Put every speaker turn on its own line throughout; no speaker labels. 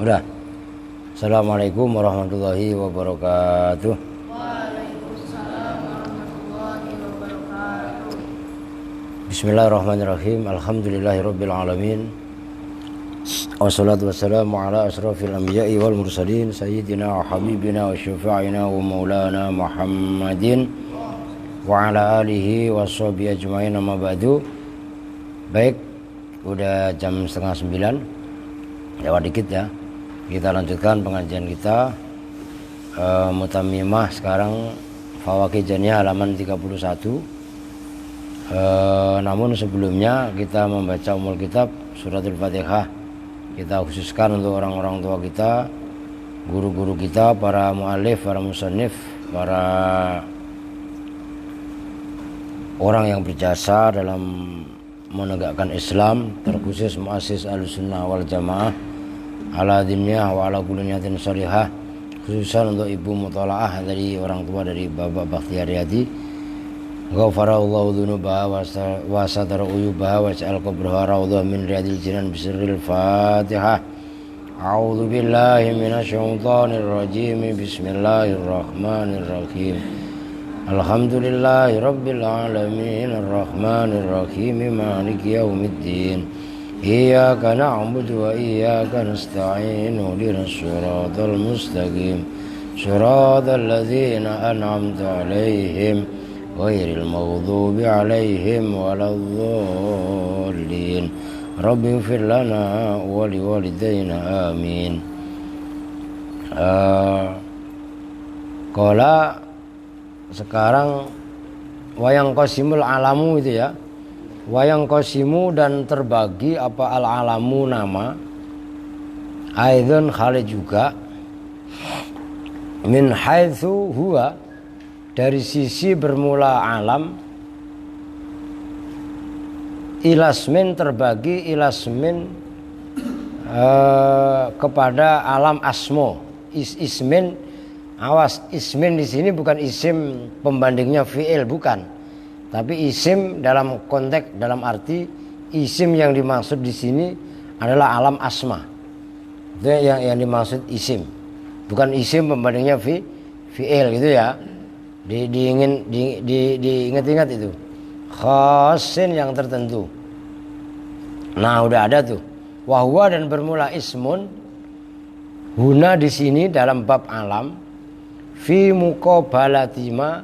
Udah. Assalamualaikum warahmatullahi wabarakatuh.
Waalaikumsalam warahmatullahi wabarakatuh.
Bismillahirrahmanirrahim. Alhamdulillahirabbil alamin. Wassalatu wassalamu ala asrofil anbiya'i wal mursalin sayyidina wa habibina wa syafa'ina wa maulana Muhammadin wa ala alihi wa sahbihi ajma'in, amma ba'du. Baik, udah jam 8:30, lewat dikit ya. Kita lanjutkan pengajian kita Mutamimah sekarang Fawaqih Janiyah halaman 31. Namun sebelumnya kita membaca umul kitab suratul Fatihah. Kita khususkan untuk orang-orang tua kita, guru-guru kita, para mu'alif, para musannif, para orang yang berjasa dalam menegakkan Islam, terkhusus muassis Ahlussunnah wal Jamaah ala diniyah wa ala kulli niyatin shalihah, khususan untuk Ibu Mutalaah dari orang tua dari Bapak Bakhtiar Riyadi. Ghafarallahu dzunubaha wa satara uyubaha wa ja'al qabraha raudhah min riyadil jinan bisirril Fatihah. A'udzu billahi minasyaitonir rajim. Bismillahirrahmanirrahim. Alhamdulillahi rabbil alamin arrahmanir rahim maliki yaumiddin. Iyyaka na'budu wa iyyaka nasta'in ihdinas siratal mustaqim siratal ladzina an'amta 'alaihim ghairil maghdubi 'alaihim waladdallin. Rabbighfir lana wa liwalidayna amin. Qala sekarang wayang qasimul alamu itu ya. Wayang qasimu dan terbagi apa al-alamu nama. Aidzun khalid juga min haitsu huwa, dari sisi bermula alam, ilasmin terbagi ilasmin kepada alam asmo. Ismin, awas, ismin di sini bukan isim pembandingnya fi'il, bukan. Tapi isim dalam konteks, dalam arti isim yang dimaksud di sini adalah alam asma. Itu yang dimaksud isim. Bukan isim pembandingnya fi'il gitu ya. Diingat-ingat itu. Khasin yang tertentu. Nah, udah ada tuh. Wahwa dan bermula ismun. Huna di sini dalam bab alam. Fi muqabalatima,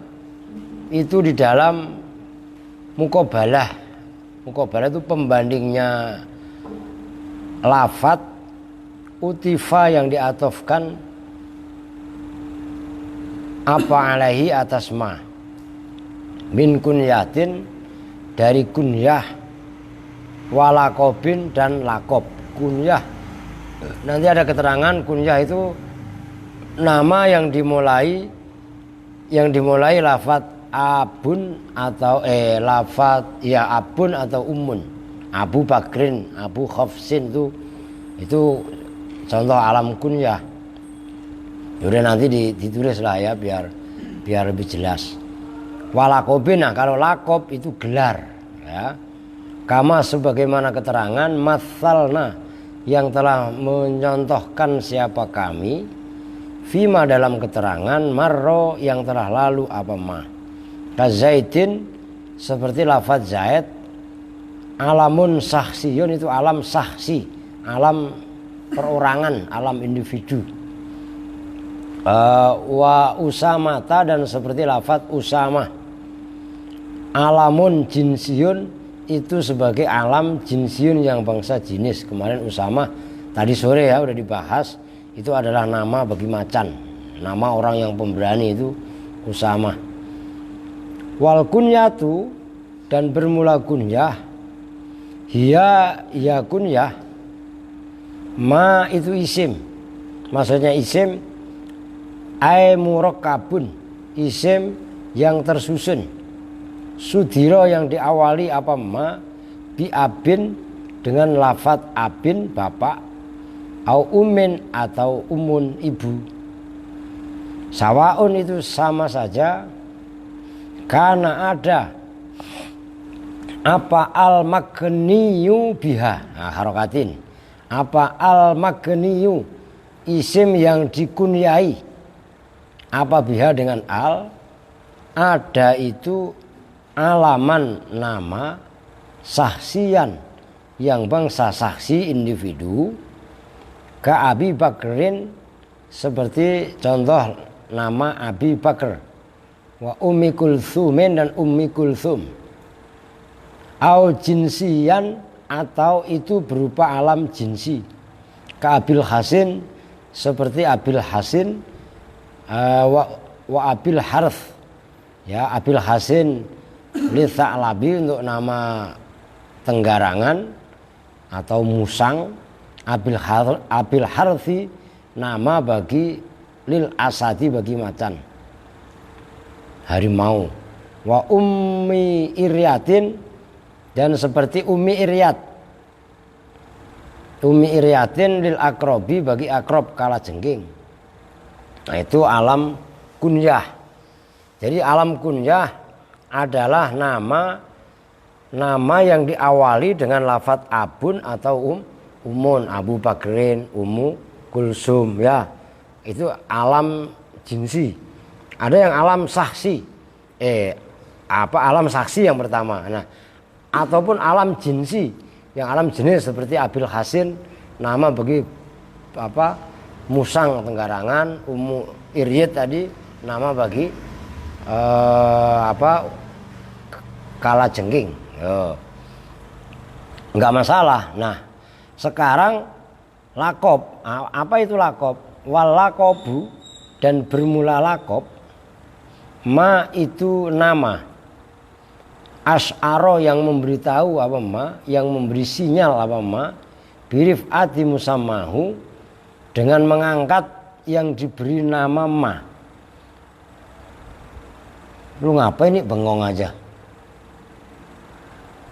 itu di dalam muqabalah. Muqabalah itu pembandingnya lafat utifa yang diatofkan apa alaihi atas ma min kunyatin, dari kunyah, walakobin dan lakob. Kunyah nanti ada keterangan, kunyah itu nama yang dimulai lafat abun atau lafat ya abun atau umun. Abu Bakrin, Abu Khafsin itu contoh alam kunyah. Udah nanti ditulis lah ya biar lebih jelas. Walakobin, nah kalau lakob itu gelar ya. Kama sebagaimana keterangan matsalna yang telah menyontohkan siapa kami, fima dalam keterangan marro yang telah lalu apa ma. Kazaidin seperti lafaz zaid, alamun saksiyun itu alam saksi, alam perorangan, alam individu. Wa usamata dan seperti lafaz usama. Alamun jinsiyun itu sebagai alam jinsiyun yang bangsa jenis. Kemarin usama tadi sore ya udah dibahas, itu adalah nama bagi macan, nama orang yang pemberani, itu usama. Wal kunyatu dan bermula kunyah, hiya ya kunyah, ma itu isim, maksudnya isim ai murakkabun, isim yang tersusun, sudiro yang diawali apa ma bi abin dengan lafat abin bapak, au umin atau umun ibu. Sawaun itu sama saja, karena ada apa al-magniyu biha, nah, harokatin apa al-magniyu isim yang dikunyai apa biha dengan al, ada itu alaman nama saksian yang bangsa saksi individu, ka Abi Bakrin seperti contoh nama Abi Bakr, wa Ummi Kulthumin dan Ummi Kulthum, au jinsian atau itu berupa alam jinsi, ka Abil Hasin seperti Abil Hasin, wa Abil Harth, ya Abil Hasin li Tha'labi untuk nama tenggarangan atau musang, Abil Harthi nama bagi lil asadi bagi macan harimau, wa Ummi Iryatin dan seperti Ummi Iryat, Ummi Iryatin lil akrobi bagi akrob kalajengking. Nah itu alam kunyah. Jadi alam kunyah adalah nama yang diawali dengan lafadz abun atau umun, Abu Bakrin, Ummu Kulsum, ya itu alam jinsi. Ada yang alam saksi, alam saksi yang pertama. Nah, ataupun alam jinsi, yang alam jenis seperti Abil Hasin nama bagi musang tenggarangan, Ummu Iryat tadi nama bagi kalajengking. Enggak masalah. Nah, sekarang lakob, apa itu lakob? Wal lakobu, dan bermula lakob, ma itu nama, asy'aro yang memberitahu apa ma, yang memberi sinyal apa ma, birif ati musammahu, dengan mengangkat yang diberi nama ma. Lu ngapain nih bengong aja?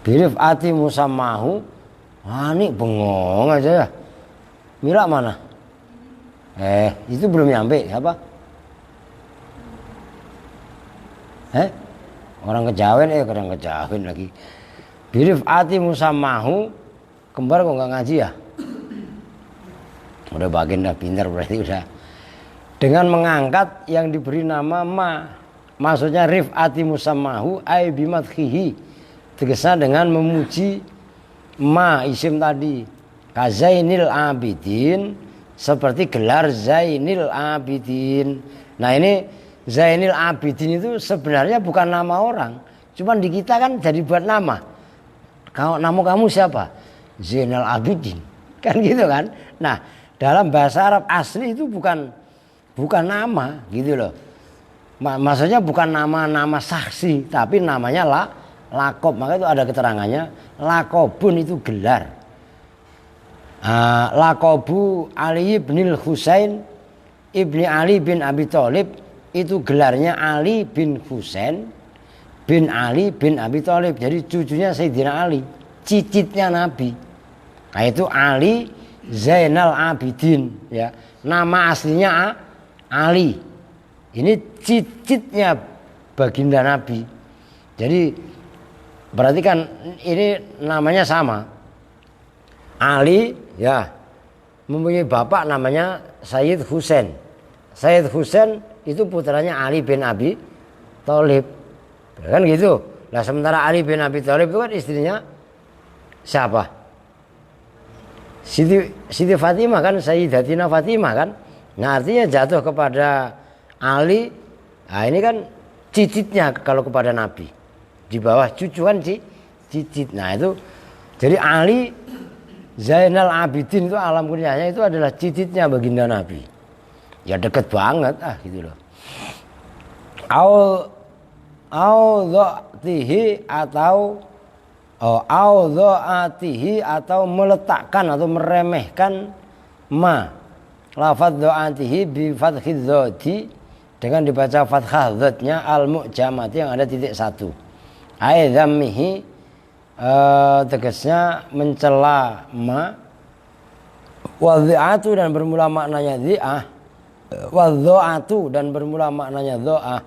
Birif ati musammahu, ini bengong aja ya. Mira mana? Itu belum nyampe siapa? Orang kejawen lagi. Birif ati musammahu, kembar kok nggak ngaji ya? Udah bagian dah pintar berarti udah. Dengan mengangkat yang diberi nama ma, maksudnya rif'ati musammahu ay bimadhihi, tegasnya dengan memuji ma isim tadi, kazainil abidin, seperti gelar Zainil Abidin. Nah ini Zainil Abidin itu sebenarnya bukan nama orang, cuman di kita kan jadi buat nama. Nama kamu siapa? Zainal Abidin, kan gitu kan. Nah dalam bahasa Arab asli itu bukan nama gitu loh. Maksudnya bukan nama saksi, tapi namanya lakob. Maka itu ada keterangannya, lakobun itu gelar. Lakobu Ali bin Husain ibni Ali bin Abi Thalib, itu gelarnya Ali bin Husain bin Ali bin Abi Thalib. Jadi cucunya Sayyidina Ali, cicitnya Nabi. Nah itu Ali Zainal Abidin, ya. Nama aslinya Ali. Ini cicitnya baginda Nabi. Jadi berarti kan ini namanya sama. Ali ya mempunyai bapak namanya Sayyid Husain. Sayyid Husain itu putranya Ali bin Abi Thalib, kan gitu. Nah sementara Ali bin Abi Thalib itu kan istrinya siapa? Siti Fatimah kan, Sayyidatina Fatimah kan. Nah artinya jatuh kepada Ali. Nah ini kan cicitnya kalau kepada Nabi. Di bawah cucu kan cicit. Nah itu jadi Ali Zainal Abidin itu alam kunyahnya itu adalah cicitnya baginda Nabi. Ya deket banget gitu loh. Audhatihi atau meletakkan atau meremehkan ma. Lafadz do'atihi bi fathidz dzati, dengan dibaca fathah dzatnya al-mu'jamati yang ada titik satu. Ai dzammihi, tegasnya mencela ma, wadhi'atu dan bermula maknanya dhi'ah, wadho'atu dan bermula maknanya dho'ah,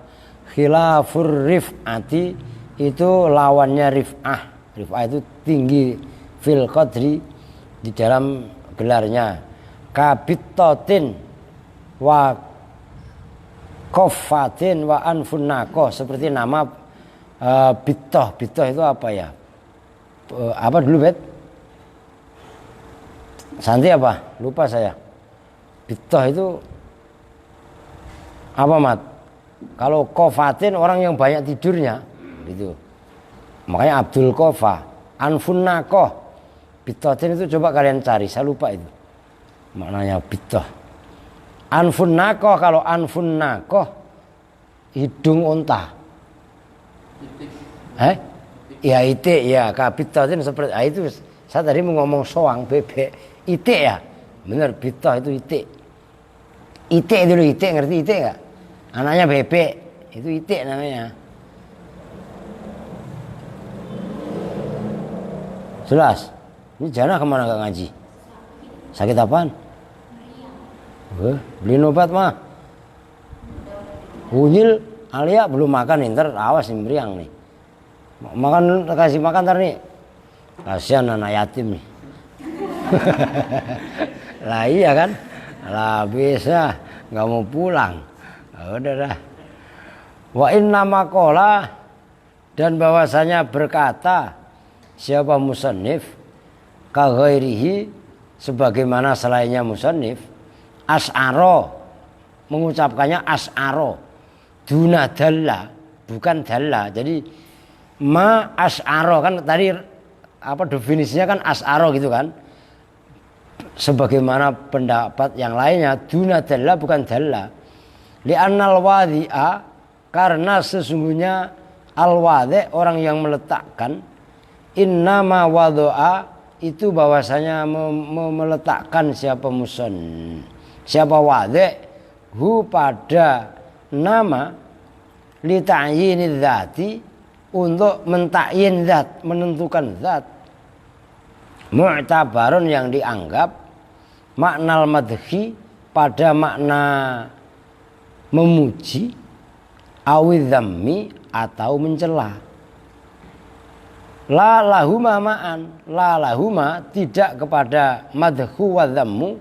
khilafur rif'ati itu lawannya rif'ah. Rif'ah itu tinggi fil qadri di dalam gelarnya. kabitotin wa kofatin wa anfunako, seperti nama bitoh. Bitoh itu apa ya? Apa dulu bet? Santi apa? Lupa saya. Bitoh itu apa mat? Kalau kofatin orang yang banyak tidurnya, gitu. Makanya Abdul Kofa. Anfunako, bitotin itu coba kalian cari. Saya lupa itu maknanya bitoh. Anfunako, kalau anfunako hidung unta. Ya itik ya, kabitotin seperti itu. Saya tadi mau ngomong soang bebek. Itik ya, bener bitoh itu itik. Itik dulu, itik, ngerti itik gak? Anaknya bebek, itu itik namanya. Jelas. Ini Jana kemana gak ngaji? Sakit apaan? Beliin obat mah. Unyil, Alia belum makan nih, ntar awas nih meriang nih. Makan, kasih makan ntar nih. Kasihan anak yatim nih. Lah iya kan, lah bisa nggak mau pulang. Udah dah. Wa inna maqala, dan bahwasanya berkata siapa musannif ka ghairihi, sebagaimana selainnya musannif, as'aro, mengucapkannya as'aro, duna dalla, bukan dalla. Jadi ma as'aro kan tadi apa definisinya kan as'aro gitu kan. Sebagaimana pendapat yang lainnya, duna dalla bukan dalla. Li'annal wadhi'a, karena sesungguhnya al-wadhi, orang yang meletakkan, innama wadhu'a, itu bahwasanya meletakkan siapa siapa wadhi, hu pada nama, li ta'yinidz dzati, untuk mentakyin zat, menentukan zat, mu'tabarun yang dianggap, maknal madhi, pada makna memuji, awidhammi, atau mencela. La lahuma ma'an, la lahuma, tidak kepada madhu wa dhammu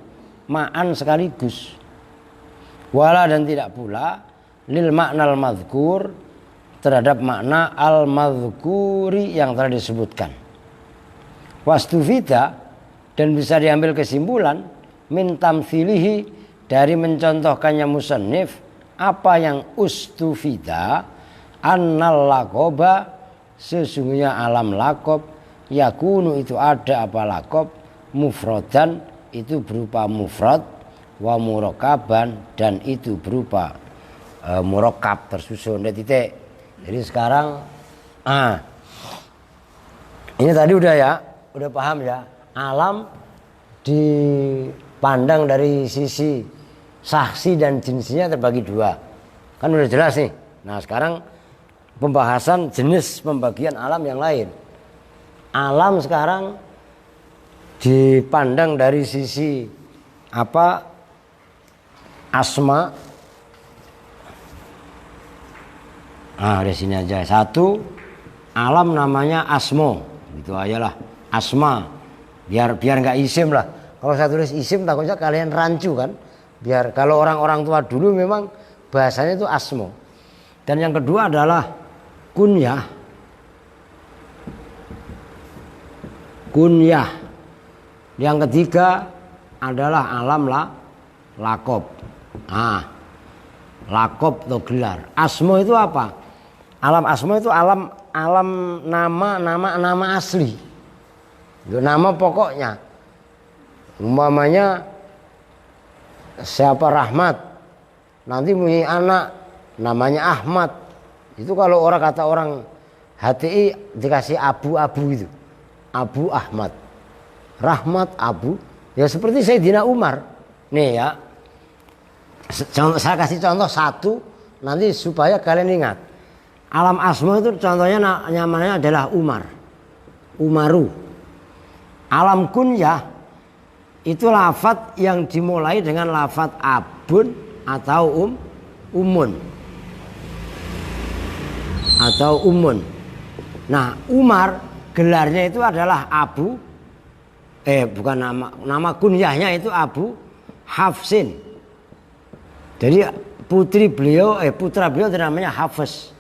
ma'an sekaligus. Wala, dan tidak pula lil maknal madhkur, terhadap makna al-madhkuri yang telah disebutkan. Wastufida, dan bisa diambil kesimpulan min tamthilihi, dari mencontohkannya musannif apa yang ustufida, annal laqaba, sesungguhnya alam laqab, yakunu itu ada apa laqab, mufradan itu berupa mufrad, wa murakaban, dan itu berupa murakab tersusun. Titik. Jadi sekarang ini tadi udah ya, udah paham ya, alam dipandang dari sisi saksi dan jinsinya terbagi dua, kan udah jelas nih. Nah sekarang pembahasan jenis pembagian alam yang lain. Alam sekarang dipandang dari sisi apa, asma. Di sini aja. Satu, alam namanya asmo, gitu aja lah, asma. Biar nggak isim lah. Kalau saya tulis isim takutnya kalian rancu kan. Biar kalau orang-orang tua dulu memang bahasanya itu asmo. Dan yang kedua adalah kunyah. Kunyah. Yang ketiga adalah alam lakob. Lakob atau gelar. Asmo itu apa? Alam asma itu alam nama asli. Itu nama pokoknya. Umpamanya siapa Rahmat, nanti punya anak namanya Ahmad. Itu kalau kata orang HTI dikasih abu-abu itu. Abu Ahmad. Rahmat Abu. Ya seperti Sayyidina Umar. Nih ya. Saya kasih contoh satu nanti supaya kalian ingat. Alam asma itu contohnya namanya adalah Umar, Umaru. Alam kunyah itu lafadz yang dimulai dengan lafadz abun atau umun. Atau umun. Nah Umar gelarnya itu adalah Abu. Bukan nama kunyahnya itu Abu. Hafsin. Jadi putra beliau itu namanya Hafiz.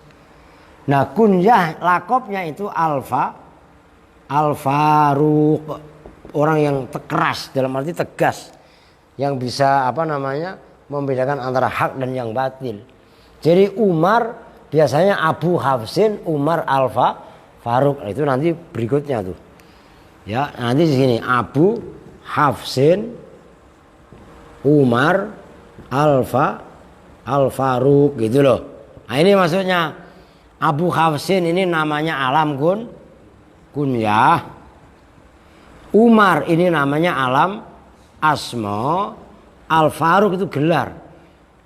Nah, kunyah lakopnya itu Al-Faruq, orang yang keras, dalam arti tegas, yang bisa membedakan antara hak dan yang batil. Jadi Umar biasanya Abu Hafsin, Umar Faruq, itu nanti berikutnya tuh. Ya, nanti di sini Abu Hafsin, Umar Faruq gitu loh. Nah, ini maksudnya Abu Hafsin ini namanya alam kunyah. Umar ini namanya alam asma. Al-Faruq itu gelar.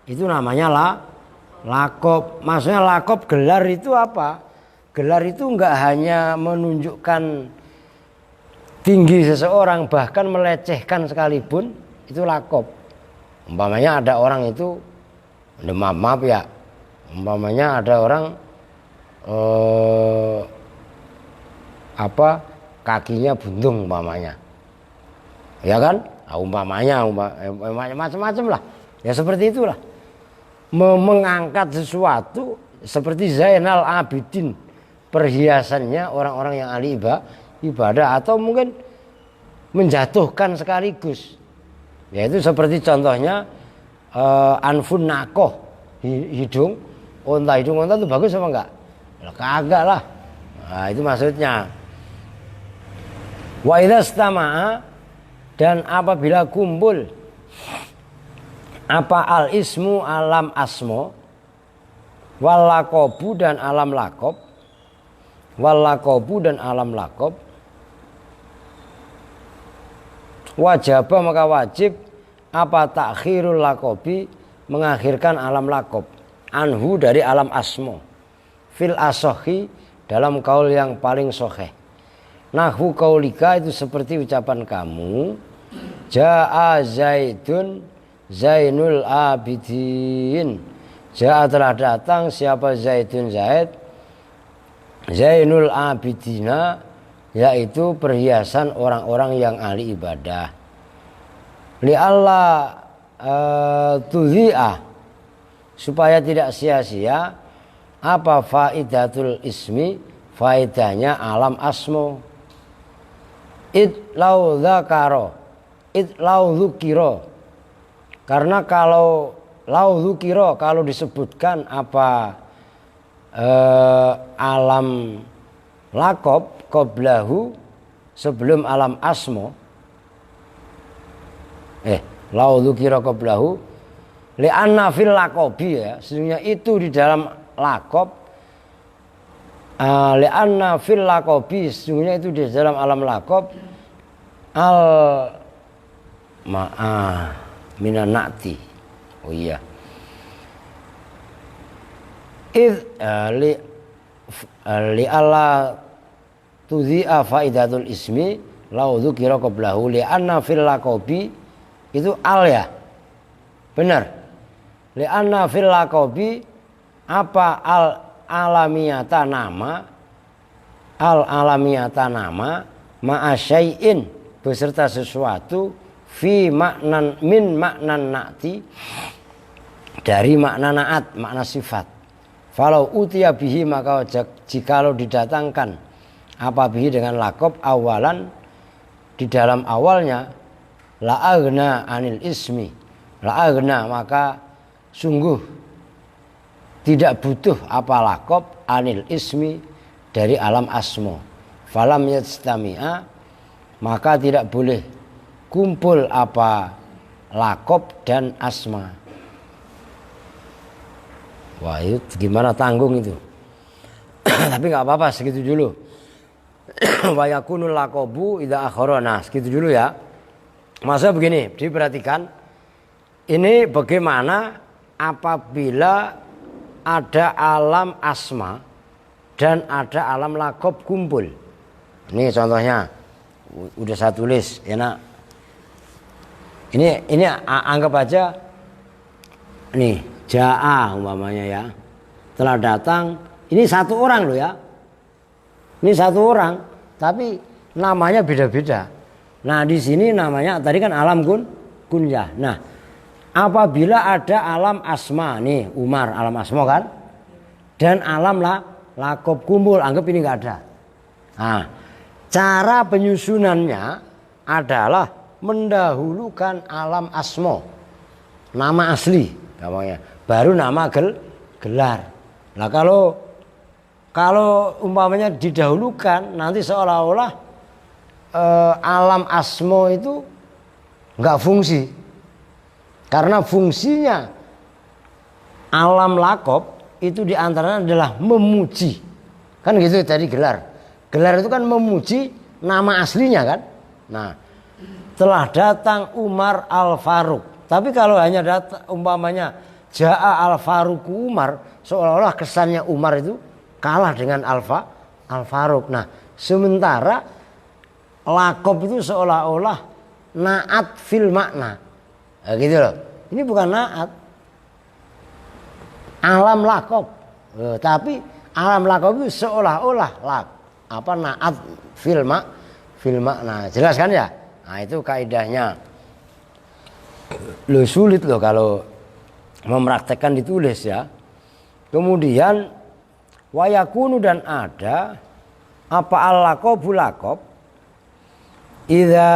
Itu namanya lakop. Maksudnya lakop gelar itu apa? Gelar itu enggak hanya menunjukkan tinggi seseorang, bahkan melecehkan sekalipun, itu lakop. Umpamanya ada orang itu, maaf ya, umpamanya ada orang kakinya buntung umpamanya, ya kan? Umpamanya macam-macam lah, ya seperti itulah. Mengangkat sesuatu seperti Zainal Abidin, perhiasannya orang-orang yang ahli ibadah, atau mungkin menjatuhkan sekaligus, yaitu seperti contohnya anfun nakoh, hidung onta itu bagus apa enggak? Kagak lah. Nah, itu maksudnya. Wa idza istama'a, dan apabila kumpul apa al ismu alam asmo, wal lakobu dan alam lakob, wajibah maka wajib apa takhirul lakobi, mengakhirkan alam lakob, anhu dari alam asmo, fil asohi dalam kaul yang paling soheh. Nahwu kaulika itu seperti ucapan kamu, Ja'a Zaidun Zainul Abidin. Ja'a telah datang siapa Zaidun Zaid, Zainul Abidina, yaitu perhiasan orang-orang yang ahli ibadah. Li'alla tudhi'ah, supaya tidak sia-sia apa faidatul ismi, faidahnya alam asmo. Itlau dzakaro, itlau dzukiro, karena kalau lau dzukiro, kalau disebutkan apa alam lakob qoblahu, sebelum alam asmo, lau dzukiro qoblahu li'anna fil lakobi, ya sesungguhnya itu di dalam lakob, li'anna fil lakobi, sesungguhnya itu di dalam alam lakob al minan na'ti. Oh iya, li alla tudhi'a faidatul ismi lau dzukira qablahu li'anna fil lakobi, itu al, ya benar, li'anna fil lakobi apa al alamiyata nama ma'asyai'in, beserta sesuatu fi maknan min maknan na'ti, dari makna na'at, makna sifat. Falau utiya bihi, maka jikalau didatangkan apa bihi dengan lakob awalan, di dalam awalnya, la'agna anil ismi, la'agna maka sungguh tidak butuh apa lakob anil ismi, dari alam asmo. Falam yajtami'a, maka tidak boleh kumpul apa lakob dan asma. Wah, itu gimana tanggung itu. Tapi nggak apa-apa, segitu dulu. Wa yakunul lakobu idza akhara, segitu dulu ya. Masa begini, diperhatikan. Ini bagaimana apabila ada alam asma dan ada alam lakob kumpul. Ini contohnya. Udah saya tulis, ya nak. Ini anggap aja nih, Ja'a umpamanya, ya telah datang. Ini satu orang loh, ya. Ini satu orang, tapi namanya beda-beda. Nah, di sini namanya tadi kan alam kunyah. Nah, apabila ada alam asma nih, Umar alam asma kan, dan alam lakob kumpul, anggap ini nggak ada. Nah, cara penyusunannya adalah mendahulukan alam asma, nama asli, namanya, baru nama gelar. Nah kalau umpamanya didahulukan, nanti seolah-olah alam asma itu nggak fungsi. Karena fungsinya alam lakob itu diantaranya adalah memuji. Kan gitu tadi gelar. Gelar itu kan memuji nama aslinya kan. Nah, telah datang Umar Al-Faruq. Tapi kalau hanya datang umpamanya Ja'a Al-Faruq Umar, seolah-olah kesannya Umar itu kalah dengan Al-Faruq. Nah, sementara lakob itu seolah-olah naat fil makna. Nah, gitu loh. Ini bukan naat. Alam lakob. Tapi alam lakob itu seolah-olah naat fil makna. Jelas kan ya? Nah, itu kaidahnya. Lo sulit loh kalau mempraktekkan ditulis ya. Kemudian wayakunu dan ada apa al-lakobu lakob idza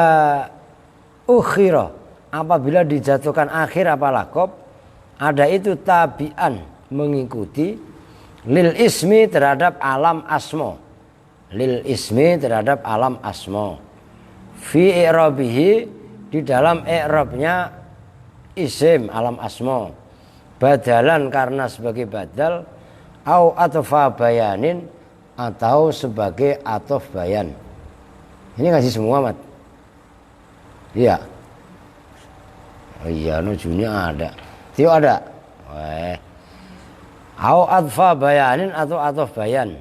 ukhira, apabila dijatuhkan akhir apa lakob, ada itu tabian mengikuti lil ismi terhadap alam asma, lil ismi terhadap alam asma, fi i'rabihi di dalam i'rabnya isim alam asma, badalan karena sebagai badal, au atfa bayanin atau sebagai atof bayan. Ini ngasih semua mat. Iya. Oh iya, nujunya ada. Tio ada. Au atfa bayanin atau atof bayan.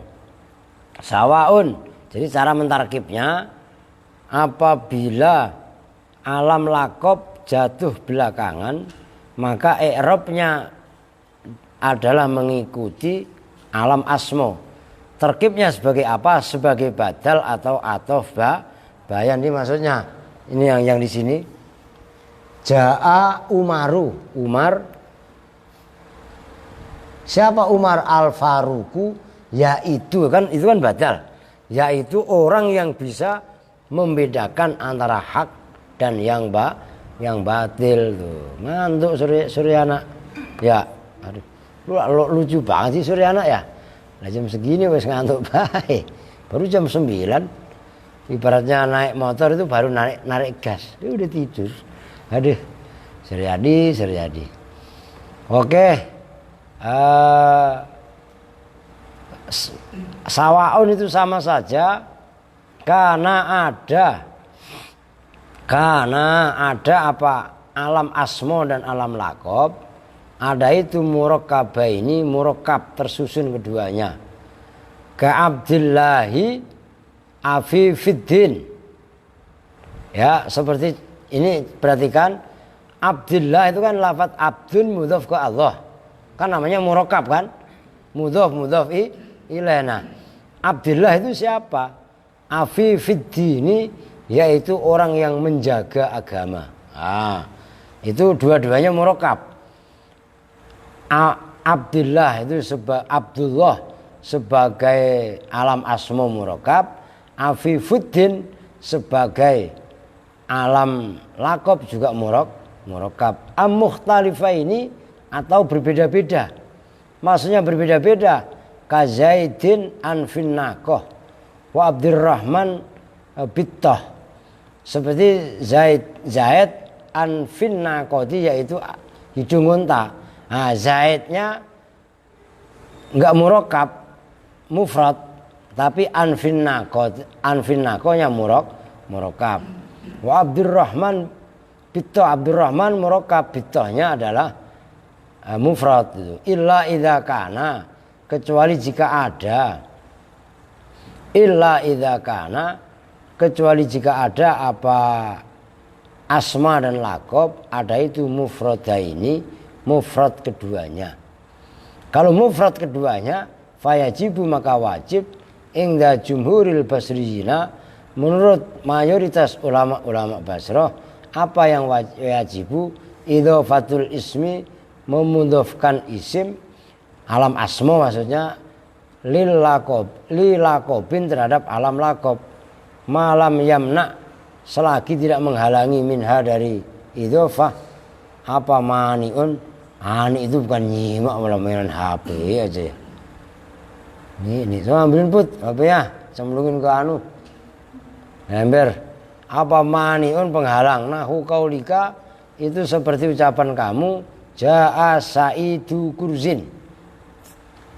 Sawaun. Jadi cara mentarkibnya, apabila alam lakob jatuh belakangan, maka i'rabnya adalah mengikuti alam asma. Terkibnya sebagai apa? Sebagai badal atau atof bayan. Ini maksudnya. Ini yang di sini. Ja'a Umaru. Umar. Siapa Umar Al-Faruku? Yaitu kan badal. Yaitu orang yang bisa membedakan antara hak dan yang batil tuh. Ngantuk Suryana. Ya, aduh. Lu lucu banget sih Suryana ya. Nah, jam segini wes ngantuk baik. Baru jam 9. Ibaratnya naik motor itu baru narik gas. Dia udah tidur. Aduh. Suryadi. Oke. Sawaun itu sama saja karena ada apa? Alam asma dan alam lakob. Ada itu murakkabaini, murakkab tersusun keduanya. Ka Abdillahi Afifiddin. Ya, seperti ini perhatikan, Abdillah itu kan lafaz abdun mudhaf ke Allah. Kan namanya murakkab kan? Mudhaf ilaina. Abdillah itu siapa? Afifiddini, yaitu orang yang menjaga agama. Itu dua-duanya murakkab. Abdullah itu Abdullah sebagai alam asma murakkab, Afifuddin sebagai alam lakob juga murakkab. Am-mukhtalifa ini atau berbeda-beda. Maksudnya berbeda-beda. Ka Zaidin an finnaqah wa Abdurrahman bittah. Seperti Zaid an finnaqati, yaitu hidung unta. Nah, Zaidnya enggak murakkab, mufrad, tapi anfinnakonya murakkab. Wa Abdurrahman bittah, Abdurrahman murakkab, bittahnya adalah mufrad itu. Illa idza kana, kecuali jika ada. Illa idza kana, kecuali jika ada apa asma dan lakob, ada itu mufradaini, mufrad keduanya. Kalau mufrad keduanya, fayajibu maka wajib ingda jumhuril basriyina, menurut mayoritas ulama-ulama Basrah, apa yang wajibu idhofatul ismi memudhofkan isim alam asma maksudnya lilakobin terhadap alam lakob malam yamna selagi tidak menghalangi minha dari idhofah apa maniun ani itu bukan nyimak malah mainan HP aja ya. Ini so ambilin put HP ya cemplungin ke anu ember apa maniun penghalang nahu kaulika itu seperti ucapan kamu jaa saidu kurzin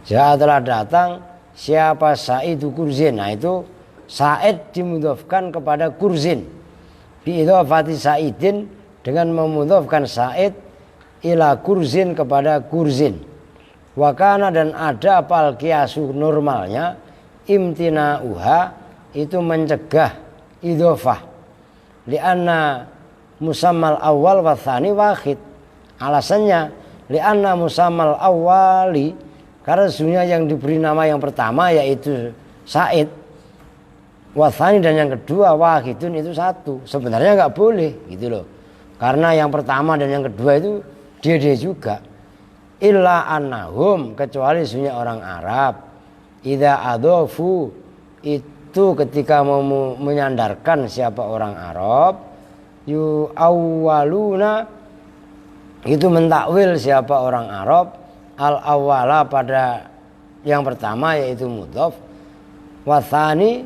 jaa telah datang siapa saidu kurzin. Nah itu said dimudhofkan kepada kurzin biidhofati saidin dengan memudhofkan said ila kurzin kepada kurzin. Wakana dan ada apal kiasu normalnya imtina'uha itu mencegah idhofah lianna musammal awal wa tsani wahid. Alasannya lianna musammal awali karena sesungguhnya yang diberi nama yang pertama yaitu said wa tsani dan yang kedua wahidun itu satu. Sebenarnya enggak boleh gitu loh. Karena yang pertama dan yang kedua itu dia juga illa annahum kecuali sesungguhnya orang Arab idza adhafu itu ketika mau menyandarkan siapa orang Arab yu awwaluna itu mentakwil siapa orang Arab al awwala pada yang pertama yaitu mudhof watsani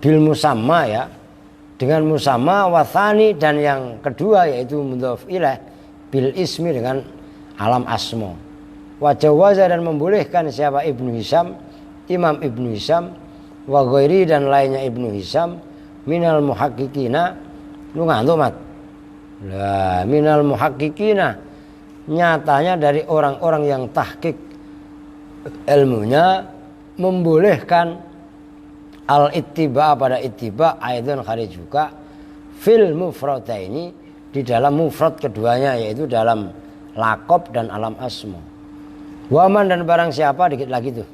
bil musamma ya dengan musamma watsani dan yang kedua yaitu mudhof ilaih bil ismi dengan alam asma wa jawaza dan membolehkan siapa Ibnu Hisham Imam Ibnu Hisham wa ghairi dan lainnya Ibnu Hisham minal muhaqqiqina lu ngantuk mat lah minal muhaqqiqina nyatanya dari orang-orang yang tahqiq ilmunya membolehkan al-ittiba pada ittiba aidon kharij juga fil mufradaini di dalam mufrad keduanya yaitu dalam lakob dan alam asma. Waman dan barang siapa dikit lagi tuh.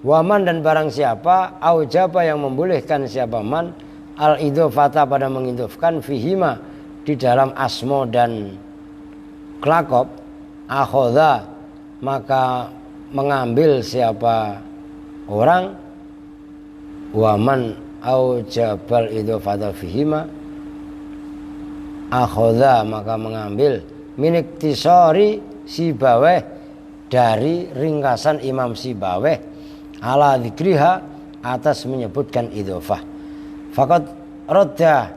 Waman dan barang siapa aujaba yang membolehkan siapa man al idhofata pada mengidhofkan fihima di dalam asma dan lakob akhodha maka mengambil siapa orang waman aujabal idhofata fihima akhodha maka mengambil minik tisori Sibaweh dari ringkasan Imam Sibaweh ala dzikriha atas menyebutkan idhofah faqad radda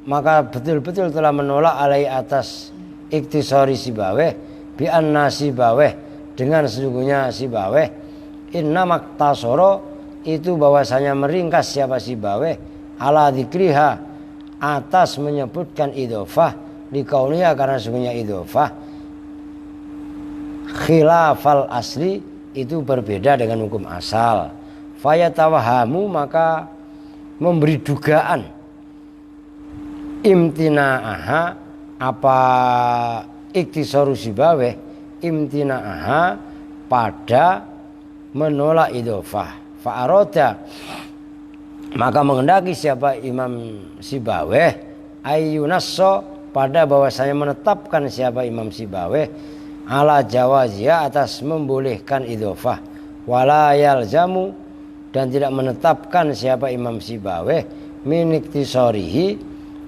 maka betul-betul telah menolak alai atas iktisori Sibaweh bi anna Sibaweh dengan sesungguhnya Sibaweh inna maktasoro itu bahwasanya meringkas siapa Sibaweh ala dzikriha atas menyebutkan idhofah dikauniha karena sesungguhnya idhofah khilafal asli itu berbeda dengan hukum asal fayatawahamu maka memberi dugaan imtina'aha apa iktisaru Sibaweh imtina'aha pada menolak idhofah fa'aroda maka mengendaki siapa Imam Sibaweh ayyunasso pada bahwasanya menetapkan siapa Imam Sibaweh ala jawazia atas membolehkan idhofah wala yalzamu dan tidak menetapkan siapa Imam Sibaweh min iktisarihi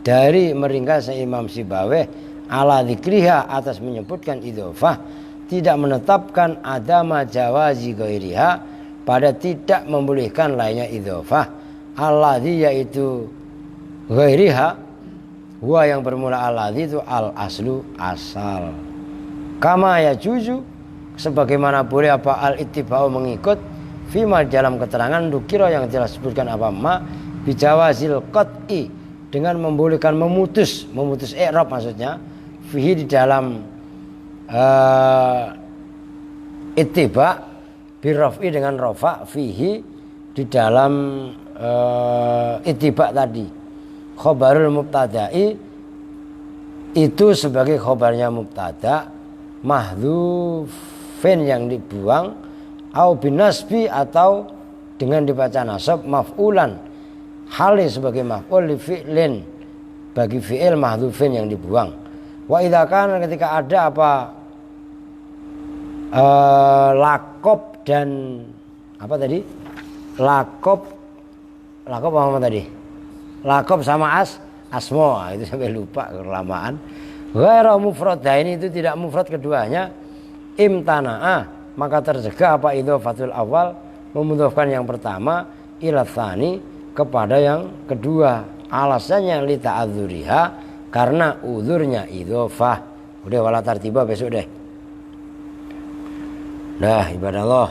dari meringkas Imam Sibaweh ala dzikriha atas menyebutkan idhofah tidak menetapkan adama jawazi ghairiha pada tidak membolehkan lainnya idhofah alladzi yaitu ghairiha huwa yang bermula alladzi itu al aslu asal kama ya juzu sebagaimana boleh apa al ittiba'u mengikut fima dalam keterangan dukira yang telah disebutkan apa ma bijawazil qat'i dengan membolehkan memutus i'rab maksudnya fihi di dalam ittiba birraf'i dengan rafa fihi di dalam ittiba tadi khabarul mubtada'i itu sebagai khabarnya mubtada mahdhufin yang dibuang au binasbi atau dengan dibaca nasab maf'ulan hali sebagai maf'ul li fi'lin bagi fi'il mahdhufin yang dibuang. Wa idza kana ketika ada apa lakob dan apa tadi? Lakob apa tadi? Lakob sama asmo. Itu sampai lupa kelamaan. Ghairu mufradain itu tidak mufrad keduanya. Imtana'a maka tercegah apa idhofatul awal memudhofkan yang pertama ila tsani kepada yang kedua. Alasannya li ta'adzuriha karena uzurnya idhofah. Udah wala tartiba besok deh. Nah, ibadah Allah.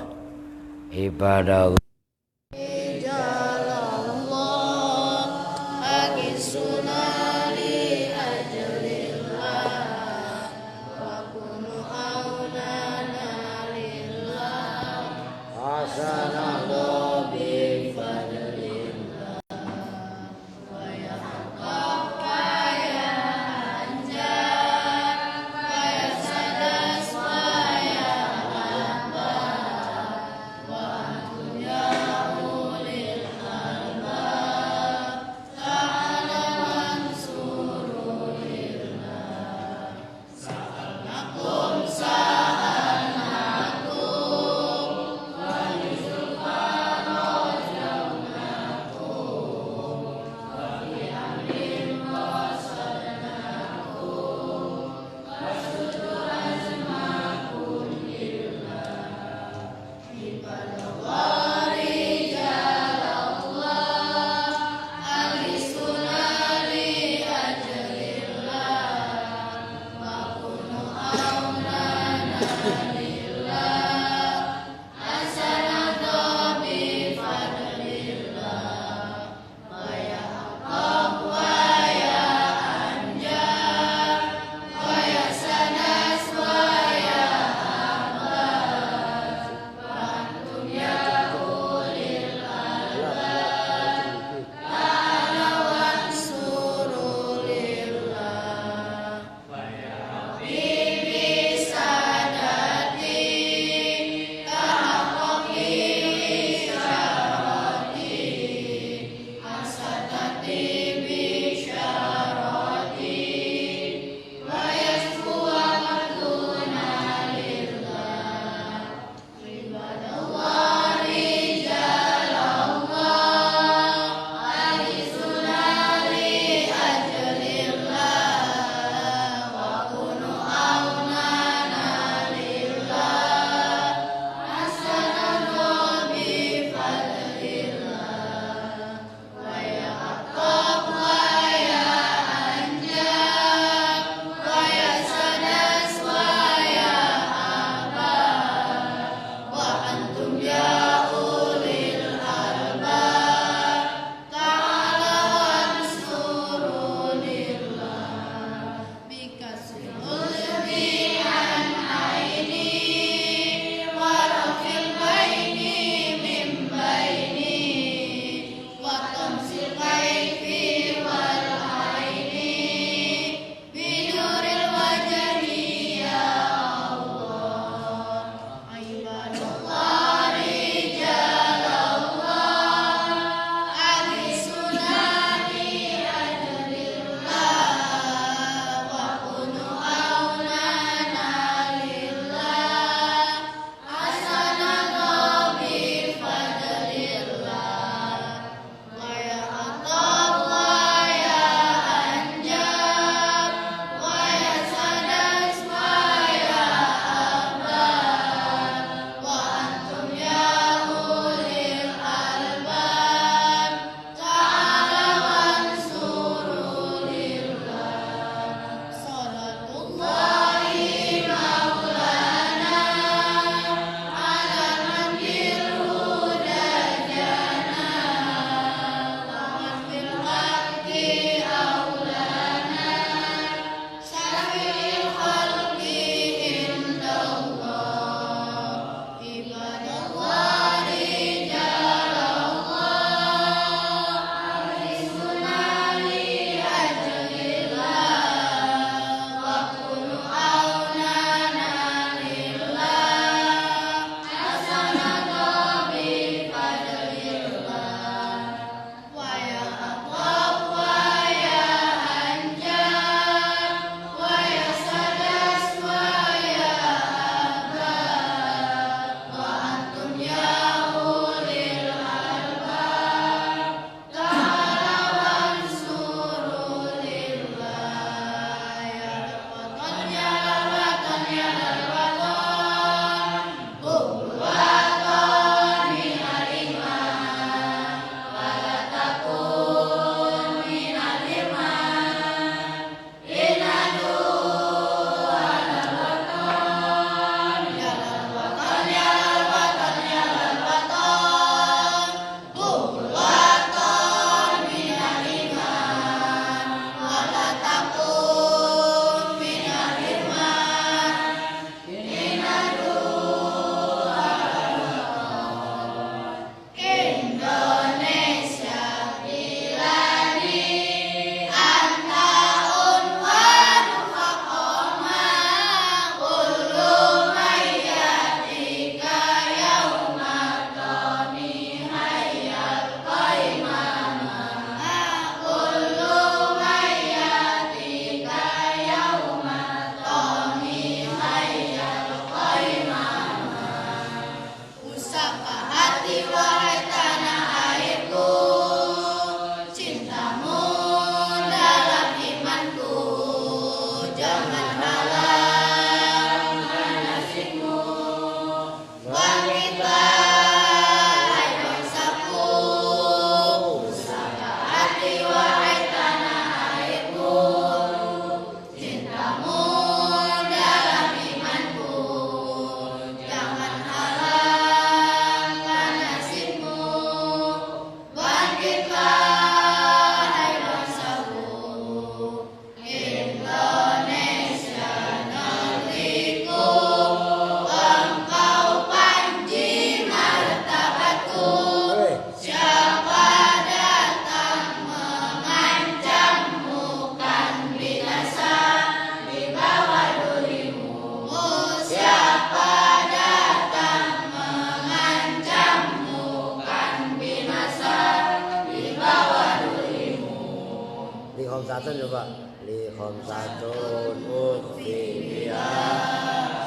Kata coba li khamsatun utfi biha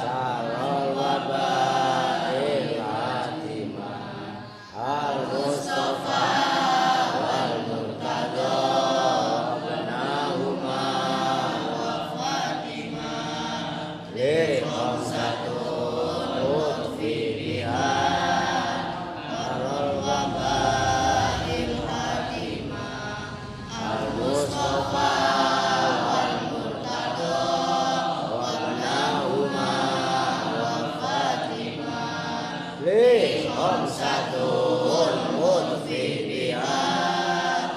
salal waba'il hatimah al Mustafa wal Murtada benahuma wa Fatimah li khamsatun utfi biha salal waba'il hatimah al Mustafa khamsatun utfi biha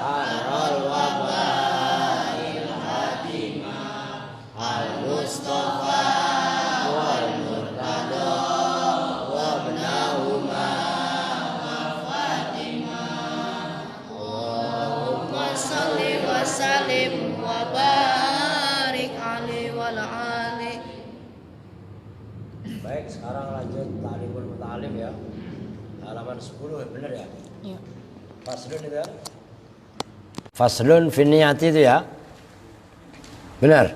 al waba'il hatimah al Mustafa wal Murtada wa ibnahuma wa Fatimah. Allahumma
Salli wa sallim wa barik alaihi wa ali.
Baik, sekarang lanjut ta'limul muta'alim ya. Halaman 10 ya, benar ya?
Iya.
Faslun itu ya? Faslun fin niyati itu ya? Benar?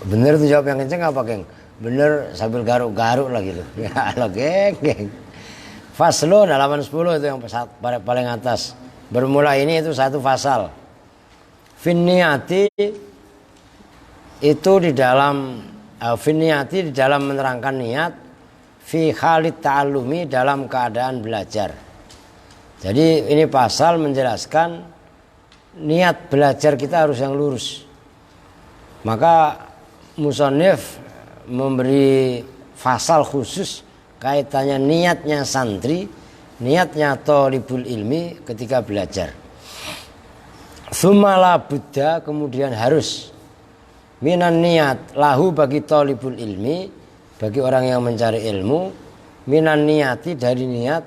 Bener tuh jawab yang kenceng apa, geng? Bener sambil garuk-garuk lagi tuh. Ya lo, geng. Faslun halaman 10 itu yang paling atas. Bermula ini itu satu fasal. Fin niyati itu di dalam finiyati di dalam menerangkan niat fi khalid ta'allumi dalam keadaan belajar. Jadi ini pasal menjelaskan niat belajar kita harus yang lurus. Maka musannif memberi fasal khusus kaitannya niatnya santri, niatnya thalibul ilmi ketika belajar. Tsumma la budda, kemudian harus minan niat lahu bagi thalibul ilmi, bagi orang yang mencari ilmu, minan niyati dari niat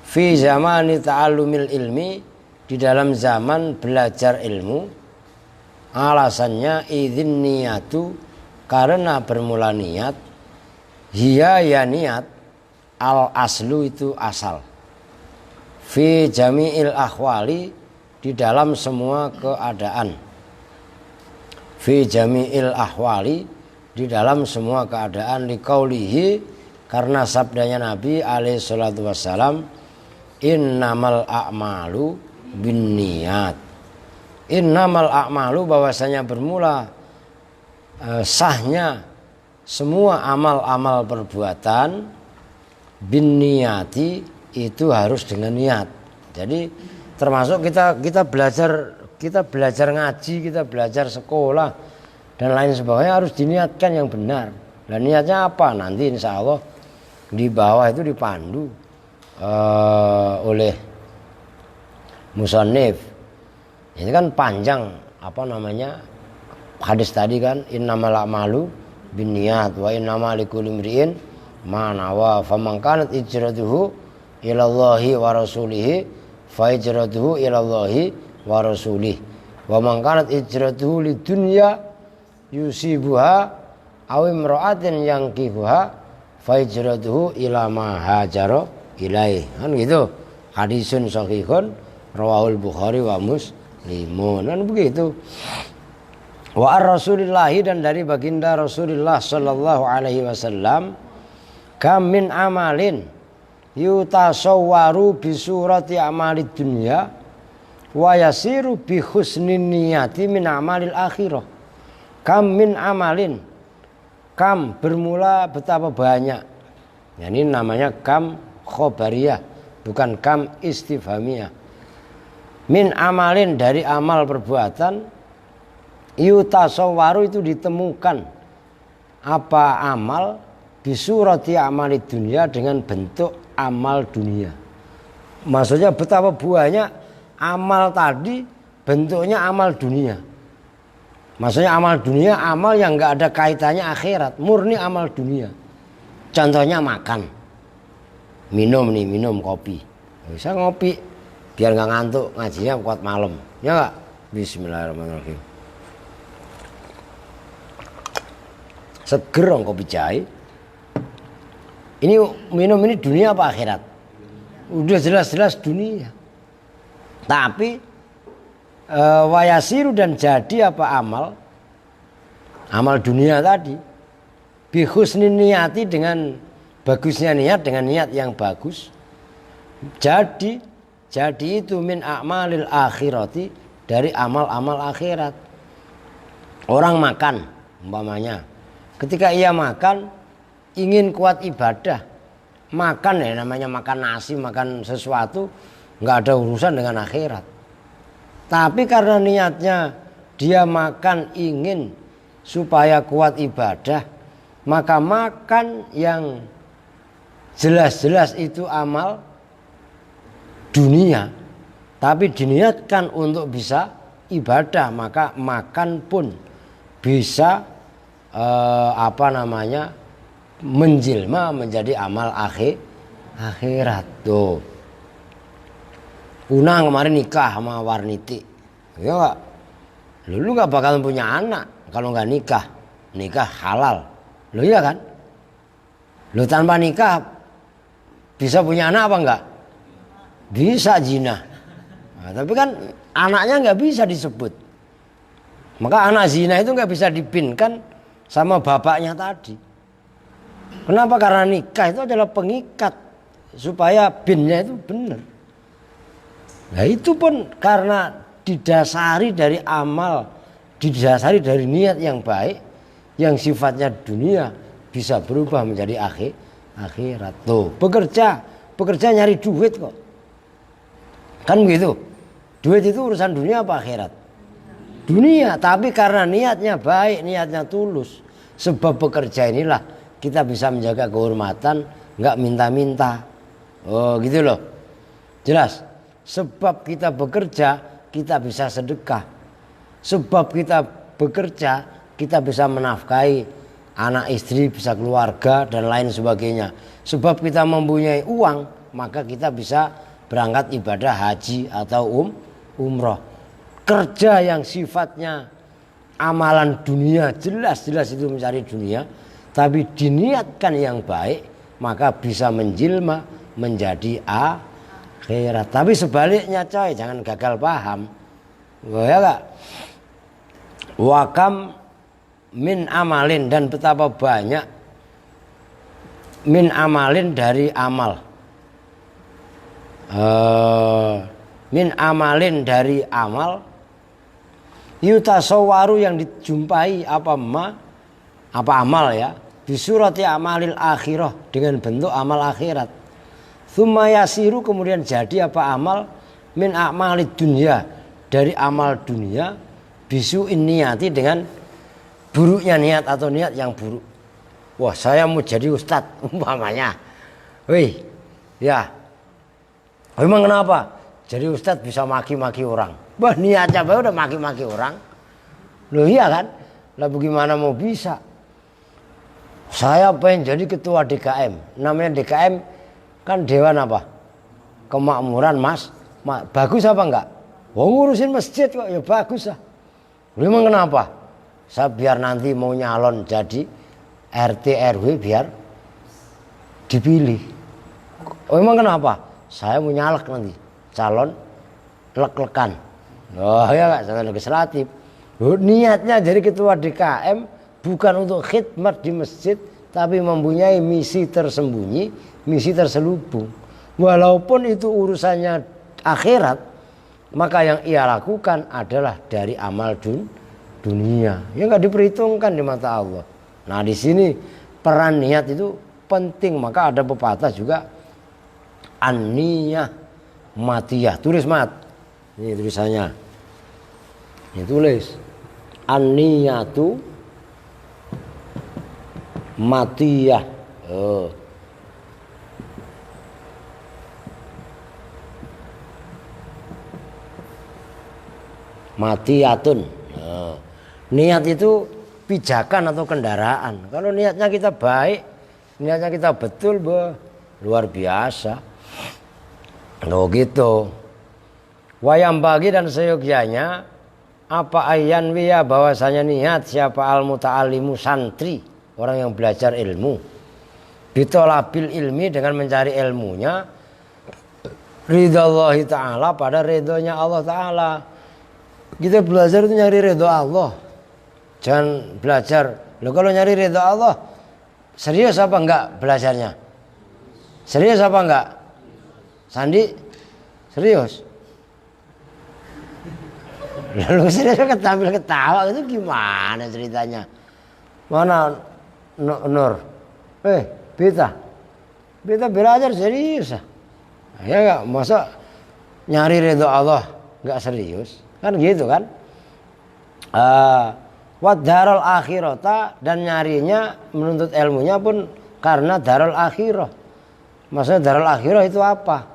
fi zamani ta'allumil ilmi, di dalam zaman belajar ilmu. Alasannya idzin niyatu, karena bermula niat, hiya ya niat, al aslu itu asal, fi jami'il akhwali, di dalam semua keadaan, fi jami'il ahwali, di dalam semua keadaan, liqaulihi, karena sabdanya Nabi alaihi salatu wassalam, innamal a'malu binniyat. Innamal a'malu, bahwasanya bermula sahnya semua amal-amal perbuatan, binniyati, itu harus dengan niat. Jadi termasuk kita belajar ngaji, kita belajar sekolah dan lain sebagainya harus diniatkan yang benar. Dan niatnya apa? Nanti insya Allah di bawah itu dipandu oleh musannif. Ini kan panjang hadis tadi kan, innamal a'malu binniyat wa innamal likulli imri'in ma nawa, faman kanat hijratuhu ilallahi wa rasulihi fa hijratuhu ilallahi wa rasulih, wa man kanat hijratuhu lidunya yusibuha aw imra'atin yankihuha fa hijratuhu ila ma hajara ilaih. Kan gitu. Hadisun sahihun rawahul Bukhari wa Muslimun. Kan begitu. Wa ar-rasulillahi, dan dari baginda Rasulullah sallallahu alaihi wasallam, kam min amalin yutasawwaru bi surati amalid dunya wa yasiru bi husnin niyati min amalil akhirah. Kam min amalin, kam bermula betapa banyak. Ya, ini namanya kam khobariyah, bukan kam istifhamiyah. Min amalin, dari amal perbuatan, yutasawwaru, itu ditemukan apa amal, bisurati amalid dunia, dengan bentuk amal dunia. Maksudnya betapa banyak amal tadi bentuknya amal dunia. Maksudnya amal dunia, amal yang enggak ada kaitannya akhirat, murni amal dunia. Contohnya makan, minum kopi. Bisa ngopi biar enggak ngantuk, ngajinya kuat malam, ya enggak? Bismillahirrahmanirrahim. Seger kopi jahe. Ini minum ini dunia apa akhirat? Udah jelas-jelas dunia. Tapi wayasiru dan jadi apa amal? Amal dunia tadi. Bi husnin niyati dengan bagusnya niat, dengan niat yang bagus. Jadi itu min a'malil akhirati, dari amal-amal akhirat. Orang makan umpamanya. Ketika ia makan ingin kuat ibadah. Makan ya namanya makan nasi, makan sesuatu, nggak ada urusan dengan akhirat. Tapi karena niatnya dia makan ingin supaya kuat ibadah, maka makan yang jelas-jelas itu amal dunia, tapi diniatkan untuk bisa ibadah, maka makan pun bisa menjelma menjadi amal akhirat. Tuh. Una kemarin nikah sama Warniti. Ya enggak? Lu enggak bakalan punya anak kalau enggak nikah. Nikah halal. Lu iya kan? Lu tanpa nikah bisa punya anak apa enggak? Bisa zina. Nah, tapi kan anaknya enggak bisa disebut. Maka anak zina itu enggak bisa dipinkan sama bapaknya tadi. Kenapa? Karena nikah itu adalah pengikat supaya binnya itu benar. Nah itu pun karena didasari dari amal, didasari dari niat yang baik, yang sifatnya dunia bisa berubah menjadi akhirat. Tuh, bekerja nyari duit kok. Kan begitu. Duit itu urusan dunia apa akhirat? Dunia, tapi karena niatnya baik, niatnya tulus. Sebab bekerja inilah kita bisa menjaga kehormatan, nggak minta-minta. Oh gitu loh. Jelas. Sebab kita bekerja, kita bisa sedekah. Sebab kita bekerja, kita bisa menafkahi anak istri, bisa keluarga dan lain sebagainya. Sebab kita mempunyai uang, maka kita bisa berangkat ibadah haji atau umroh. Kerja yang sifatnya amalan dunia, jelas-jelas itu mencari dunia, tapi diniatkan yang baik, maka bisa menjelma menjadi akhirat. Tapi sebaliknya coy, jangan gagal paham. Ya gak? Wakam min amalin, dan betapa banyak min amalin dari amal. Min amalin dari amal. Yutasawwaru yang dijumpai apa amal ya, bisurati amalil akhirah, dengan bentuk amal akhirat. Tsumma yasiru, kemudian jadi apa amal min a'malid dunya, dari amal dunia, bisu'in niyati, dengan buruknya niat atau niat yang buruk. Wah, saya mau jadi ustadz umpamanya. Wih, ya. Memang kenapa? Jadi ustadz bisa maki-maki orang. Wah, niatnya baik udah maki-maki orang. Loh iya kan? Lah bagaimana mau bisa? Saya pengen jadi ketua DKM. Namanya DKM kan Dewan apa? Kemakmuran Mas. Bagus apa enggak? Wah, ngurusin masjid kok, ya bagus lah. Memang kenapa? Saya biar nanti mau nyalon jadi RT RW biar dipilih. Oh, memang kenapa? Saya mau nyalek nanti calon lek-lekan. Oh ya Kak, calon legislatif. Niatnya jadi ketua DKM bukan untuk khidmat di masjid, tapi mempunyai misi tersembunyi, misi terselubung. Walaupun itu urusannya akhirat, maka yang ia lakukan adalah dari amal dunia. Ya nggak diperhitungkan di mata Allah. Nah di sini peran niat itu penting. Maka ada pepatah juga, an-niyah matiyah. Tulis mat. Ini tulisannya. Ini tulis. An-niyatu matiyah. Matiyatun. Niat itu pijakan atau kendaraan. Kalau niatnya kita baik, niatnya kita betul, luar biasa. Loh gitu. Wayang bagi dan seyogyanya apa ayan wiya, bahwasanya niat siapa al muta'allimu, santri, orang yang belajar ilmu, bitolabil ilmi, dengan mencari ilmunya, Ridhallahi ta'ala pada ridhonya Allah ta'ala. Kita belajar itu nyari ridho Allah. Jangan belajar. Loh kalau nyari ridho Allah, serius apa enggak belajarnya? Serius apa enggak? Sandi? Serius? Lalu serius sambil ketawa itu gimana ceritanya? Mana Nur? Beta belajar serius. Ya enggak, masa nyari ridho Allah enggak serius? Kan gitu kan? Wa darul akhirata, dan nyarinya menuntut ilmunya pun karena darul akhirah. Maksudnya darul akhirah itu apa?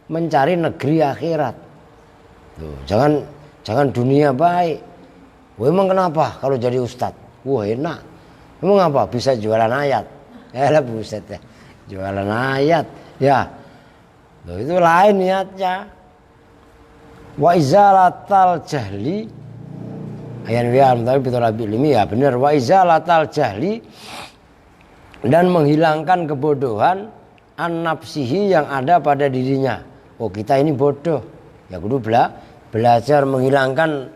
Mencari negeri akhirat. Tuh, jangan dunia baik. Wah, emang kenapa kalau jadi ustadz? Wah, enak. Emang apa? Bisa jualan ayat. Lah buset ya. Jualan ayat. Ya. Loh, itu lain niatnya. Wa izalatal jahli ayan wiam tapi betul ilmi ya benar. Wa izalatal jahli, dan menghilangkan kebodohan an nafsihi yang ada pada dirinya. Oh, kita ini bodoh. Ya kudu belajar menghilangkan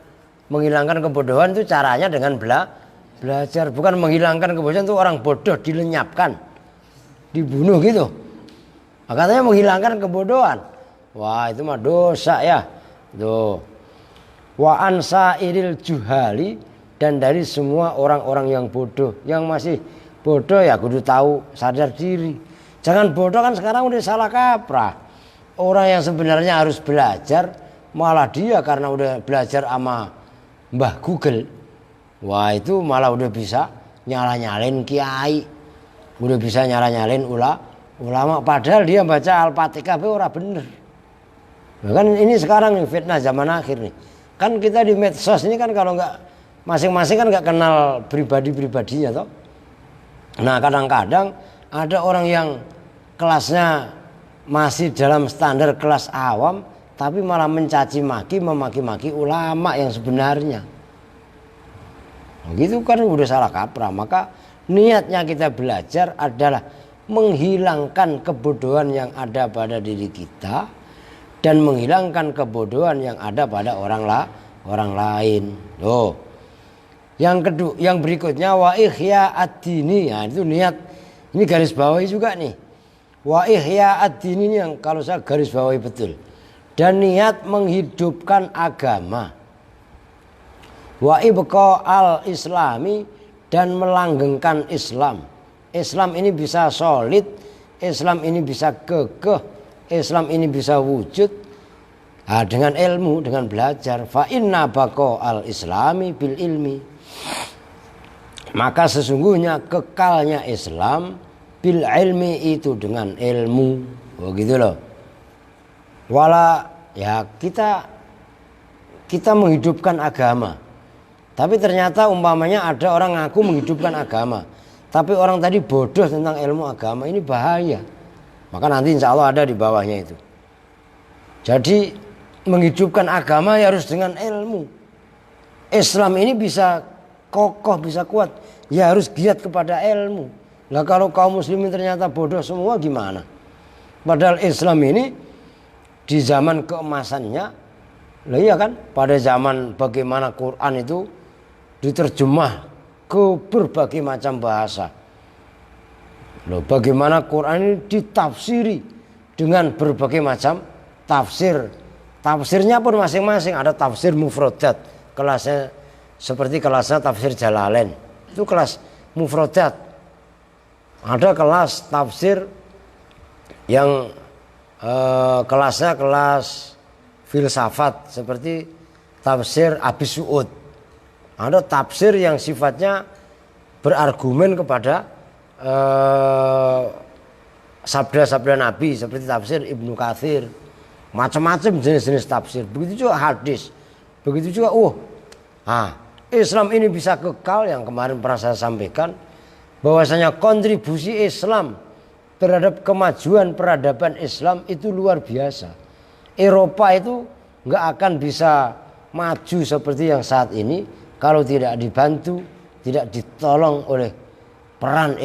kebodohan. Itu caranya dengan belajar, bukan menghilangkan kebodohan itu orang bodoh dilenyapkan, dibunuh gitu. Nah, katanya menghilangkan kebodohan. Wah, itu mah dosa ya. Tuh. Wa ansa iril juhali, dan dari semua orang-orang yang bodoh. Yang masih bodoh ya kudu tahu sadar diri. Jangan bodoh kan sekarang udah salah kaprah. Orang yang sebenarnya harus belajar, malah dia karena udah belajar sama Mbah Google, wah itu malah udah bisa nyala-nyalain kiai, udah bisa nyala-nyalain ulama, padahal dia baca Al-Fatihah ora bener. Nah, kan ini sekarang nih fitnah zaman akhir nih. Kan kita di medsos ini kan kalau nggak masing-masing kan nggak kenal pribadi-pribadinya toh. Nah, kadang-kadang ada orang yang kelasnya masih dalam standar kelas awam, tapi malah mencaci maki, memaki-maki ulama yang sebenarnya. Gitu kan udah salah kaprah. Maka niatnya kita belajar adalah menghilangkan kebodohan yang ada pada diri kita dan menghilangkan kebodohan yang ada pada orang lain. Loh. Yang berikutnya wa ihya ad-dini. Nah, itu niat. Ini garis bawahi juga nih. Wa ihya ad-dini ini yang kalau saya garis bawahi betul. Dan niat menghidupkan agama. Wa ibqa al-islami, dan melanggengkan Islam. Islam ini bisa solid, Islam ini bisa kekeh, Islam ini bisa wujud dengan ilmu, dengan belajar. Fa inna baqa al-islami bil ilmi. Maka sesungguhnya kekalnya Islam bil ilmi itu dengan ilmu. Oh gitu loh. Wala ya kita menghidupkan agama. Tapi ternyata umpamanya ada orang ngaku menghidupkan agama, tapi orang tadi bodoh tentang ilmu agama, ini bahaya. Maka nanti insya Allah ada di bawahnya itu. Jadi menghidupkan agama ya harus dengan ilmu. Islam ini bisa kokoh, bisa kuat, ya harus giat kepada ilmu. Nah kalau kaum muslimin ternyata bodoh semua gimana? Padahal Islam ini di zaman keemasannya, lah iya kan? Pada zaman bagaimana Quran itu diterjemah ke berbagai macam bahasa. Loh, bagaimana Quran ini ditafsiri dengan berbagai macam tafsir. Tafsirnya pun masing-masing. Ada tafsir mufradat, kelasnya seperti kelasnya tafsir Jalalain. Itu kelas mufradat. Ada kelas tafsir yang kelasnya kelas filsafat seperti tafsir Abi Suud. Ada tafsir yang sifatnya berargumen kepada sabda-sabda Nabi seperti tafsir Ibnu Katsir. Macam-macam jenis-jenis tafsir. Begitu juga hadis. Begitu juga Islam ini bisa kekal, yang kemarin pernah saya sampaikan bahwasanya kontribusi Islam terhadap kemajuan peradaban Islam itu luar biasa. Eropa itu nggak akan bisa maju seperti yang saat ini kalau tidak dibantu, tidak ditolong oleh peran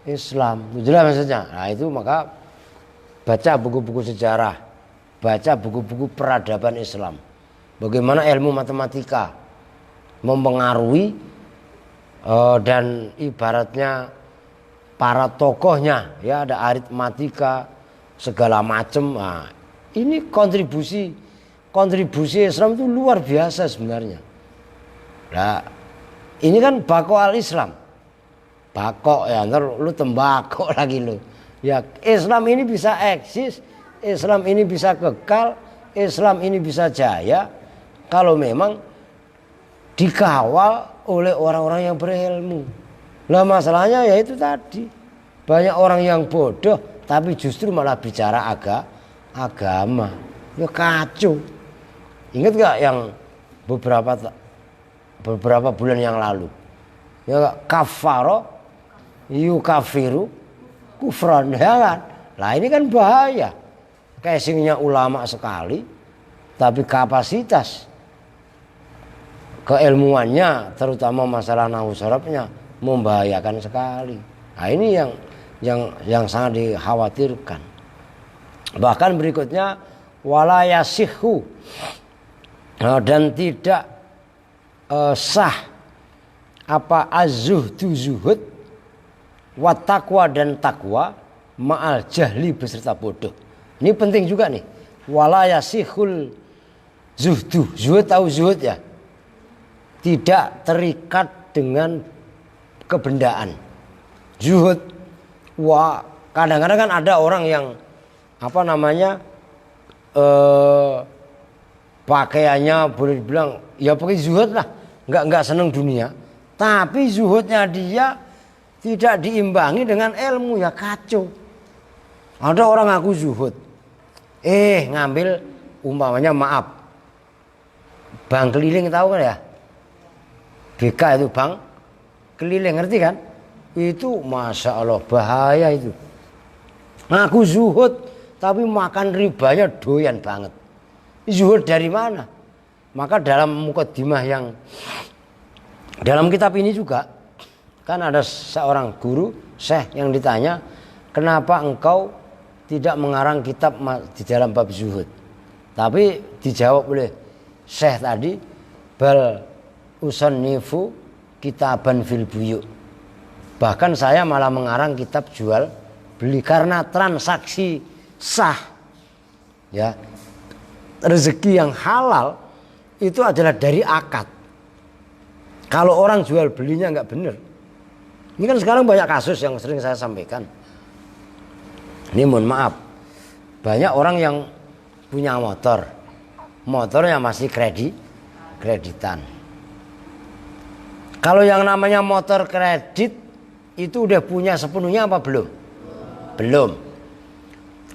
Islam. Itulah maksudnya. Nah itu maka baca buku-buku sejarah baca buku-buku peradaban Islam. Bagaimana ilmu matematika mempengaruhi dan ibaratnya para tokohnya, ya ada aritmatika segala macam. Nah, ini kontribusi Islam itu luar biasa sebenarnya. Nah, ini kan bako al Islam, bako ya, ntar lu tembakau lagi lu. Ya Islam ini bisa eksis, Islam ini bisa kekal, Islam ini bisa jaya kalau memang dikawal oleh orang-orang yang berilmu. Lah masalahnya ya itu tadi, banyak orang yang bodoh tapi justru malah bicara agama. Ya kacau. Ingat gak yang beberapa bulan yang lalu? Ya kafaro yukafiru kufran, ya kan? Lah ini kan bahaya. Casingnya ulama sekali, tapi kapasitas keilmuannya terutama masalah nahwu sharafnya membahayakan sekali. Nah ini yang sangat dikhawatirkan. Bahkan berikutnya wala yasihhu, dan tidak sah apa az-zuhdu zuhud wa taqwa dan takwa ma'al jahli beserta bodoh. Ini penting juga nih. Wala yasihul zuhdu, zuhud tahu zuhud ya? Tidak terikat dengan kebendaan. Zuhud, wah kadang-kadang kan ada orang yang pakaiannya boleh dibilang ya pakai zuhud lah, nggak seneng dunia. Tapi zuhudnya dia tidak diimbangi dengan ilmu, ya kacau. Ada orang ngaku zuhud, ngambil umpamanya maaf, bank keliling tahu kan ya? BK itu bank keliling, ngerti kan? Itu masya Allah bahaya itu. Ngaku zuhud tapi makan ribanya doyan banget. Zuhud dari mana? Maka dalam mukadimah yang dalam kitab ini juga kan ada seorang guru syekh yang ditanya, kenapa engkau tidak mengarang kitab di dalam bab zuhud? Tapi dijawab oleh syekh tadi, bal usannifu kitaban fil buyu. Bahkan saya malah mengarang kitab jual beli karena transaksi sah, ya, rezeki yang halal itu adalah dari akad. Kalau orang jual belinya nggak benar, ini kan sekarang banyak kasus yang sering saya sampaikan. Ini mohon maaf, banyak orang yang punya motornya masih kreditan. Kalau yang namanya motor kredit itu udah punya sepenuhnya apa belum? Belum.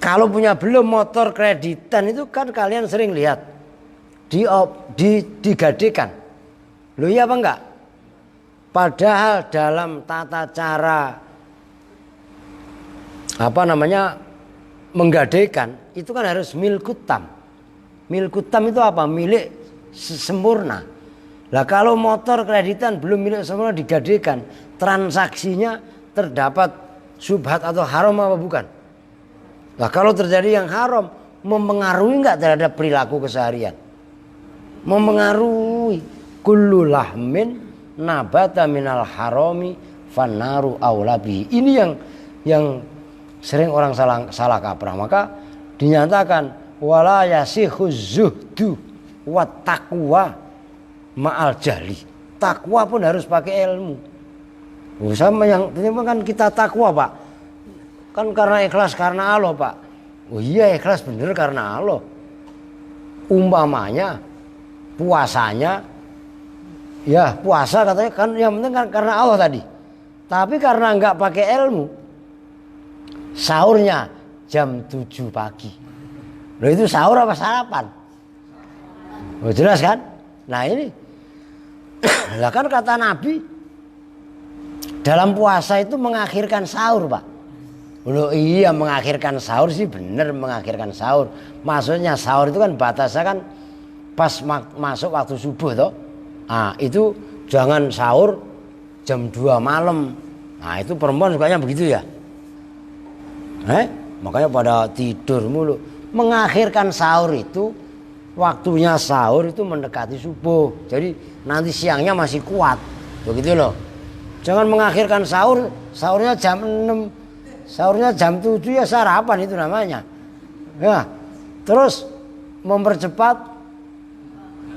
Kalau punya belum motor kreditan itu kan kalian sering lihat digadekan. Loh iya apa enggak? Padahal dalam tata cara menggadekan itu kan harus milkutam. Milkutam itu apa? Milik sempurna. Lah kalau motor kreditan belum milik sempurna digadekan, transaksinya terdapat syubhat atau haram apa bukan? Nah kalau terjadi yang haram, mempengaruhi enggak terhadap perilaku keseharian? Mempengaruhi. Kullu lahmin nabata minal harami fannaru aulabi. Ini yang sering orang salah kaprah. Maka dinyatakan wala yasihuz zuhdu wa taqwa ma'al jahli. Takwa pun harus pakai ilmu. Sama yang kan kita takwa Pak, kan karena ikhlas karena Allah Pak. Oh iya ikhlas bener karena Allah. Umpamanya puasanya, ya puasa katanya kan yang penting kan karena Allah tadi. Tapi karena nggak pakai ilmu, sahurnya jam 7 pagi. Loh itu sahur apa sarapan? Oh jelas kan? Nah ini, lah kan kata Nabi, dalam puasa itu mengakhirkan sahur Pak. Loh iya mengakhirkan sahur sih bener mengakhirkan sahur. Maksudnya sahur itu kan batasnya kan pas masuk waktu subuh toh. Nah itu jangan sahur jam 2 malam. Nah itu perempuan sukanya begitu ya. Makanya pada tidur mulu. mengakhirkan sahur itu waktunya sahur itu mendekati subuh. Jadi nanti siangnya masih kuat. Begitu loh. Jangan mengakhirkan sahur, sahurnya jam 6, sahurnya jam 7 ya sarapan itu namanya. Ya. Terus mempercepat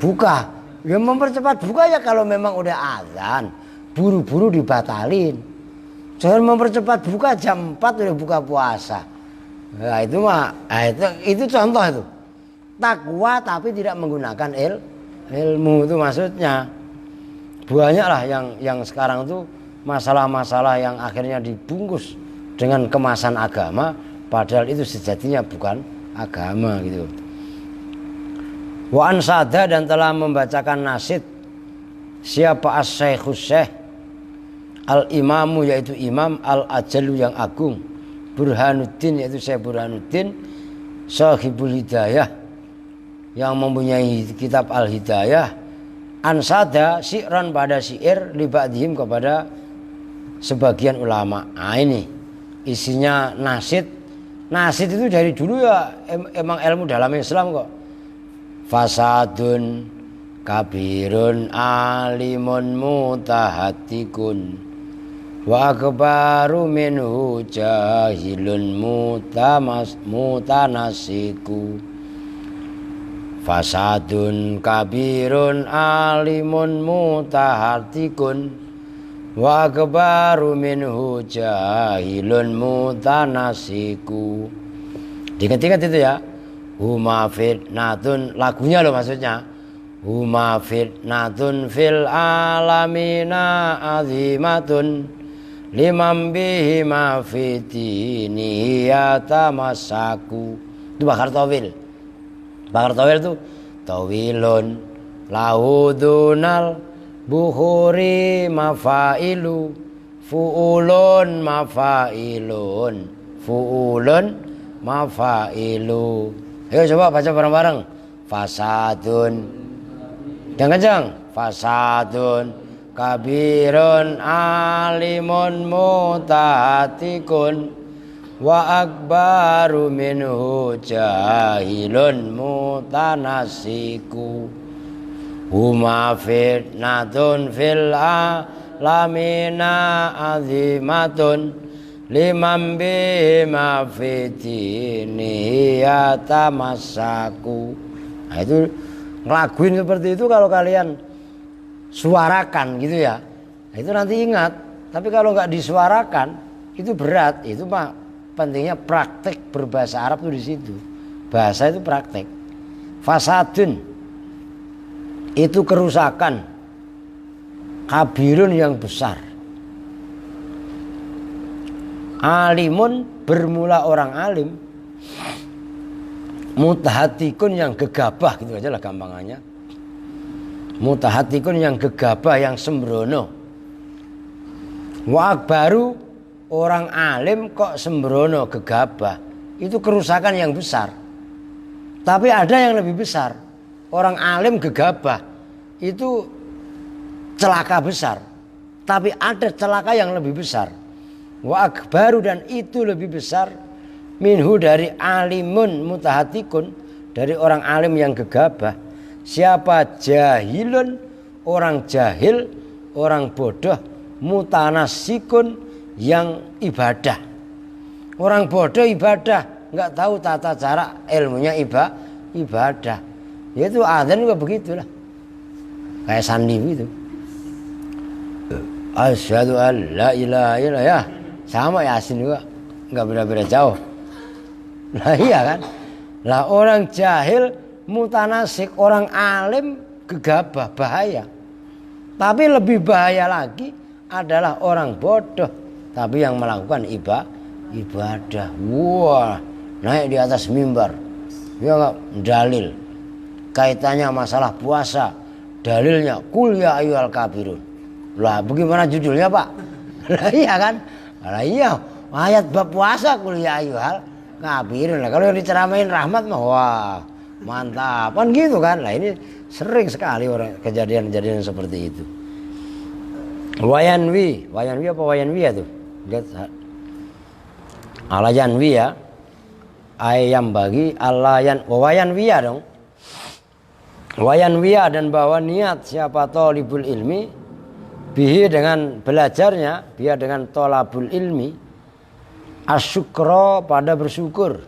buka. Ya mempercepat buka ya kalau memang udah azan, buru-buru dibatalin. Jangan mempercepat buka jam 4 udah buka puasa. Nah, itu mah itu contoh itu. Takwa tapi tidak menggunakan ilmu itu maksudnya. Banyaklah yang sekarang tuh masalah-masalah yang akhirnya dibungkus dengan kemasan agama padahal itu sejatinya bukan agama gitu. Wa ansada dan telah membacakan nasid siapa as-syekhus syekh al-imamu yaitu imam al-ajalu yang agung Burhanuddin yaitu Syekh Burhanuddin sahibul hidayah yang mempunyai kitab al-hidayah ansada syi'ran pada syair libadihim kepada sebagian ulama. Nah ini isinya nasid. Nasid itu dari dulu ya emang ilmu dalam Islam kok. Fasadun kabirun alimun mutahatikun wa akbaru minhu jahilun mutanasiku. Fasadun kabirun alimun mutahatikun wa akbaru minhu jahilun mutanasiku. Diingat-ingat itu ya. Huma fitnatun, lagunya loh maksudnya. Huma fitnatun fil alamina azimatun limam bihi ma fitini yatamasaku. Itu Bakar Tawil. Bakar Tawil itu tawilun lahudunal bukhuri mafailu fuulun mafailu. Ayo coba baca bareng-bareng. Fasadun. Yang kencang. Fasadun kabirun alimun mutahatikun wa akbaru minhu jahilun mutanasiku. Huma fitnatun fil alamina azimatun limam bima fitini yatamasaku. Nah itu ngelaguin seperti itu kalau kalian suarakan gitu ya. Nah, itu nanti ingat. Tapi kalau nggak disuarakan itu berat. Itu mah pentingnya praktek berbahasa Arab tuh di situ. Bahasa itu praktek. Fasadun itu kerusakan kabirun yang besar. Alimun bermula orang alim, mutahatikun yang gegabah gitu aja lah gampangannya. Mutahatikun yang gegabah yang sembrono. Wa akbaru orang alim kok sembrono gegabah. Itu kerusakan yang besar. Tapi ada yang lebih besar. Orang alim gegabah itu celaka besar. Tapi ada celaka yang lebih besar. Wa akbaru dan itu lebih besar minhu dari alimun mutahatikun dari orang alim yang gegabah. Siapa jahilun orang jahil orang bodoh mutanasikun yang ibadah. Orang bodoh ibadah nggak tahu tata cara ilmunya ibadah. Yaitu adzan juga begitulah. Kayak sandi itu. Asyhadu an la ilaha illallah ya. Sama Yasin juga, nggak beda-beda jauh. Nah iya kan, lah orang jahil mutanasik, orang alim gegabah bahaya. Tapi lebih bahaya lagi adalah orang bodoh, tapi yang melakukan ibadah. Wah, naik di atas mimbar, ya nggak dalil. Kaitannya masalah puasa, dalilnya kul ya ayyuhal kafirun. Lah bagaimana judulnya Pak? Lah iya kan? Lah iya, ayat bab puasa kul ya ayyuhal kafirun. Lah kalau yang diceramain rahmat mah wah, mantap kan gitu kan. Lah ini sering sekali orang kejadian-kejadian seperti itu. Wayanwi apa wayanwi ya tuh? Lihat Alayanwi ya. ayam bagi alayan wayan wiya dong. Wayan wiya dan bahwa niat siapa thalibul ilmi bihi dengan belajarnya, biha dengan thalabul ilmi asyukra pada bersyukur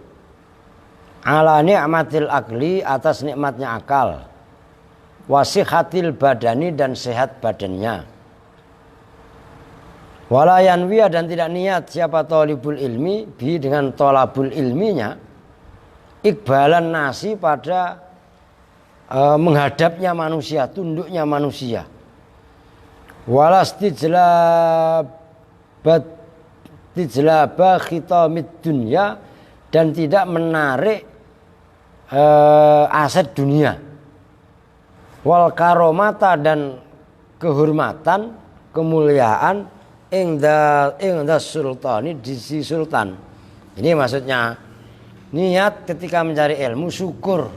ala ni'matil akli atas nikmatnya akal wasihatil badani dan sehat badannya walayan wiya dan tidak niat siapa thalibul ilmi bihi dengan thalabul ilminya ikbalan nasi pada menghadapnya manusia, tunduknya manusia. Walastijlaba khitamid dunya dan tidak menarik aset dunia. Wal karomata dan kehormatan, kemuliaan ingda sultani di sisi sultan. Ini maksudnya niat ketika mencari ilmu syukur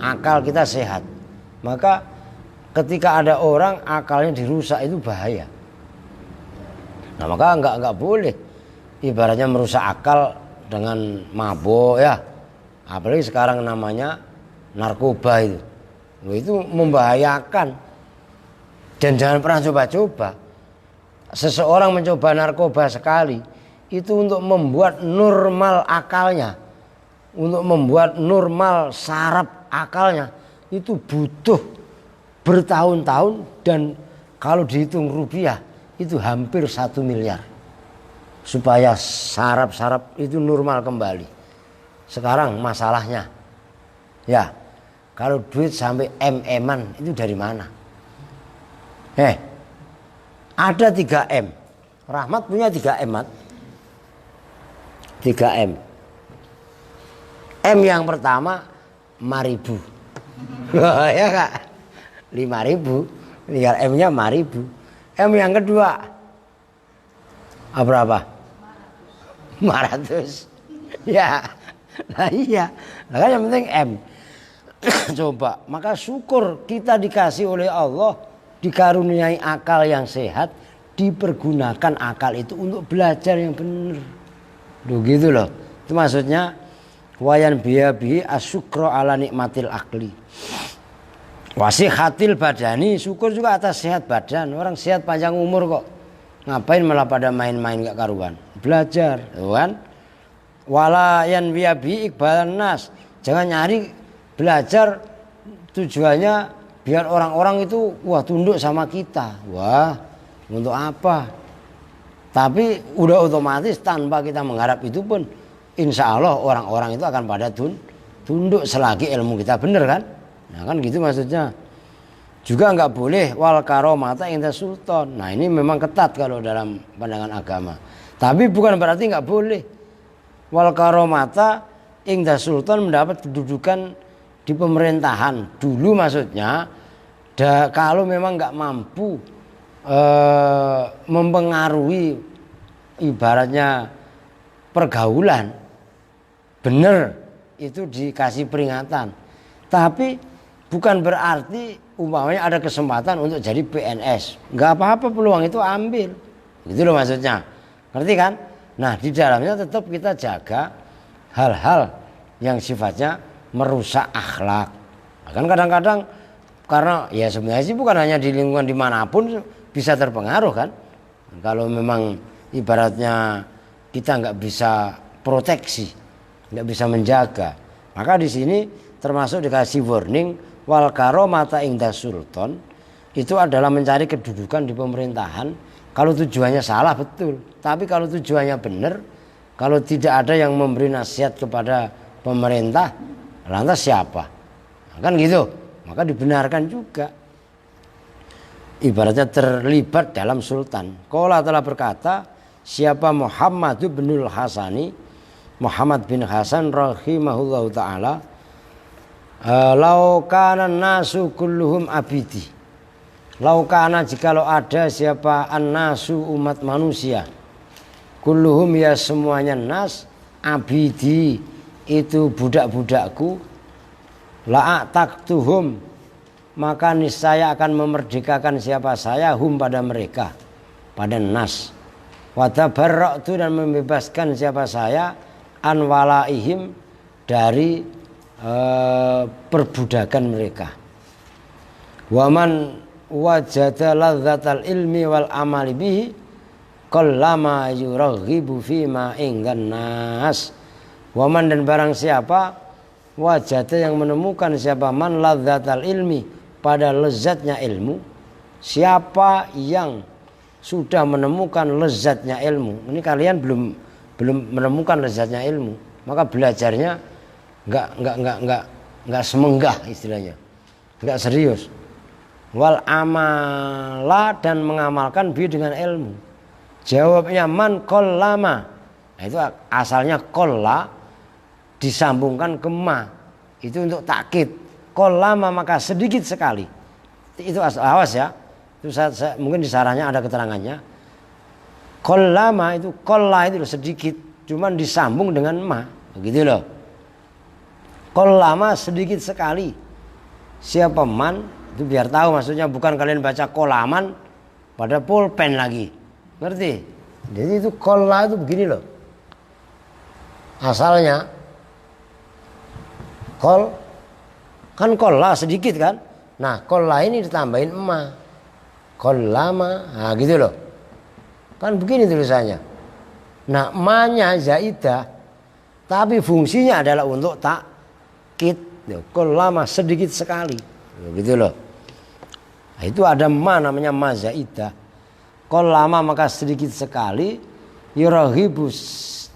akal kita sehat. Maka ketika ada orang akalnya dirusak itu bahaya. Nah maka enggak boleh ibaratnya merusak akal dengan mabuk ya. Apalagi sekarang namanya narkoba itu. Itu membahayakan. Dan jangan pernah coba-coba. Seseorang mencoba narkoba sekali itu untuk membuat normal akalnya, untuk membuat normal saraf akalnya itu butuh bertahun-tahun dan kalau dihitung rupiah itu hampir 1 miliar supaya saraf-saraf itu normal kembali. Sekarang masalahnya ya kalau duit sampai M-an itu dari mana? Ada 3M. Rahmat punya 3M. 3M. M yang pertama 5.000. Ya Kak. 5.000. Tinggal M-nya 5.000. M yang kedua berapa? 500. Ya. Nah iya. Nah, yang penting M. Coba, maka syukur kita dikasih oleh Allah, dikaruniai akal yang sehat, dipergunakan akal itu untuk belajar yang benar. Gitu loh. Itu maksudnya wayan bihi asyukra ala nikmatil akli. Wasihatil badani, syukur juga atas sehat badan. Orang sehat panjang umur kok. Ngapain malah pada main-main gak karuan? Belajar, kan? Wala yan bihi iqbalan nas. Jangan nyari belajar tujuannya biar orang-orang itu wah tunduk sama kita. Wah, untuk apa? Tapi udah otomatis tanpa kita mengharap itu pun insya Allah orang-orang itu akan pada tunduk selagi ilmu kita benar kan? Nah kan gitu maksudnya. Juga nggak boleh wal karomata inda sultan. Nah ini memang ketat kalau dalam pandangan agama. Tapi bukan berarti nggak boleh. Wal karomata inda sultan mendapat kedudukan di pemerintahan. Dulu maksudnya kalau memang nggak mampu mempengaruhi ibaratnya pergaulan, benar itu dikasih peringatan. Tapi bukan berarti umpamanya ada kesempatan untuk jadi PNS, nggak apa-apa peluang itu ambil, gitu loh maksudnya, ngerti kan? Nah di dalamnya tetap kita jaga hal-hal yang sifatnya merusak akhlak. Kan kadang-kadang karena ya sebenarnya sih bukan hanya di lingkungan dimanapun bisa terpengaruh kan. Kalau memang ibaratnya kita nggak bisa proteksi, nggak bisa menjaga, maka di sini termasuk dikasih warning wal karomata inda sultan itu adalah mencari kedudukan di pemerintahan. Kalau tujuannya salah betul, tapi kalau tujuannya benar, kalau tidak ada yang memberi nasihat kepada pemerintah, lantas siapa? Nah, kan gitu, maka dibenarkan juga. Ibaratnya terlibat dalam sultan. Qala telah berkata, siapa Muhammad bin Hasani, Muhammad bin Hasan rahimahullahu taala, lau kana nasu kulluhum abidi. Lau kana jikalau ada siapa an-nasu umat manusia, kulluhum ya semuanya nas, abidi itu budak-budakku, la'ataktuhum maka niscaya akan memerdekakan siapa saya hum pada mereka, pada nas, wa tabarra'tu dan membebaskan siapa saya an walaihim dari perbudakan mereka. Waman wajada ladzatal ilmi wal amali bihi qallama yuraghibu fima ingdan nas. Waman dan barang siapa wajada yang menemukan siapa man ladzatal ilmi pada lezatnya ilmu, siapa yang sudah menemukan lezatnya ilmu. Ini kalian belum menemukan lezatnya ilmu, maka belajarnya enggak semenggah istilahnya. Enggak serius. Wal amala dan mengamalkan bi dengan ilmu. Jawabnya man qallama. Nah, itu asalnya qalla disambungkan ke ma. Itu untuk takkid. Qallama maka sedikit sekali. Itu awas ya. Itu saya, mungkin di sarahnya ada keterangannya. Qallama itu qalla itu sedikit, cuman disambung dengan ma. Begitu loh. Qallama sedikit sekali. Siapa man itu biar tahu maksudnya, bukan kalian baca kolaman pada pulpen lagi. Ngerti? Jadi itu kola itu begini loh. Asalnya kol kan kola sedikit kan. Nah kola ini ditambahin ma. Kolama. Nah gitu loh. Kan begini tulisannya. Nah ma-nya zaidah, tapi fungsinya adalah untuk takkid. Kolama sedikit sekali. Gitu loh. Nah, itu ada ma namanya ma zaidah. Qallama maka sedikit sekali, yurahibu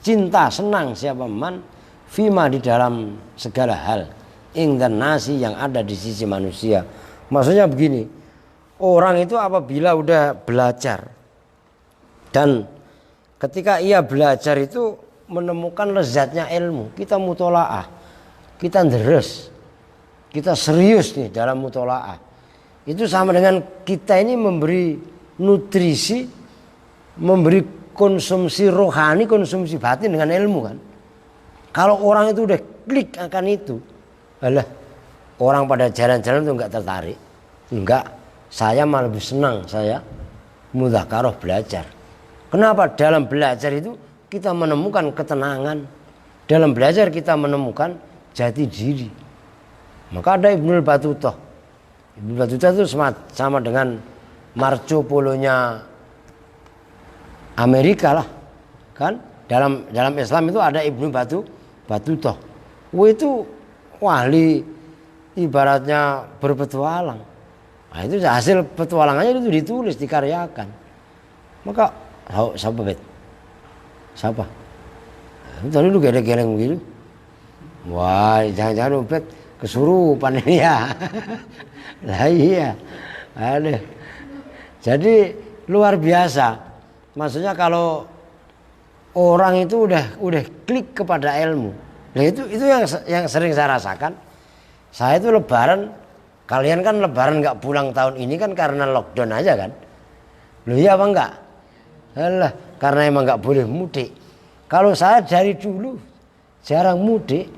cinta senang siapa man fima di dalam segala hal ingdan nasi yang ada di sisi manusia. Maksudnya begini, orang itu apabila udah belajar dan ketika ia belajar itu menemukan lezatnya ilmu, kita mutolaah, kita deres, kita serius nih dalam mutolaah. Itu sama dengan kita ini memberi nutrisi, memberi konsumsi rohani, konsumsi batin dengan ilmu kan. Kalau orang itu udah klik akan itu, alah orang pada jalan-jalan itu enggak tertarik. Enggak, saya malah lebih senang, saya mudzakarah belajar. Kenapa? Dalam belajar itu kita menemukan ketenangan. Dalam belajar kita menemukan jati diri. Maka ada Ibnu Battutah. Ibnu Battutah itu sama dengan Marco Polonya Amerika lah, kan? Dalam Islam itu ada Ibnu Battutah. Itu wali ibaratnya berpetualang. Nah, itu hasil petualangannya itu ditulis, dikaryakan. Maka siapa bet? Siapa? Tadi lu geleng-geleng begitu. Wah, jangan-jangan bet kesurupan ini ya. Lah iya. Aduh. Jadi luar biasa. Maksudnya kalau orang itu udah klik kepada ilmu. Nah itu yang sering saya rasakan. Saya itu lebaran, kalian kan lebaran nggak pulang tahun ini kan karena lockdown aja kan. Loh iya apa enggak? Alah, karena emang nggak boleh mudik. Kalau saya dari dulu jarang mudik.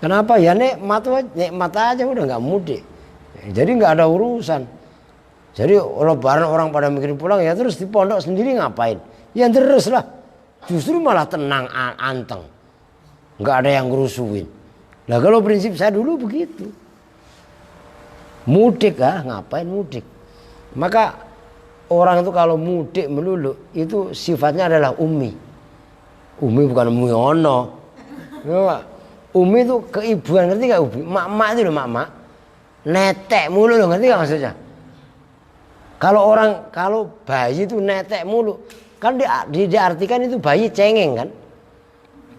Kenapa? Ya nikmat aja udah nggak mudik. Jadi nggak ada urusan. Jadi lebaran orang pada mikirin pulang ya terus di pondok sendiri ngapain? Ya terus lah. Justru malah tenang anteng. Nggak ada yang ngerusuin. Nah kalau prinsip saya dulu begitu. Mudik ngapain mudik? Maka orang itu kalau mudik melulu itu sifatnya adalah ummi. Ummi bukan ummi ono. Ummi itu keibuan, ngerti gak Ummi? Mak-mak itu loh mak-mak. Netek mulu loh, ngerti gak maksudnya? Kalau bayi itu netek mulu, kan diartikan itu bayi cengeng kan?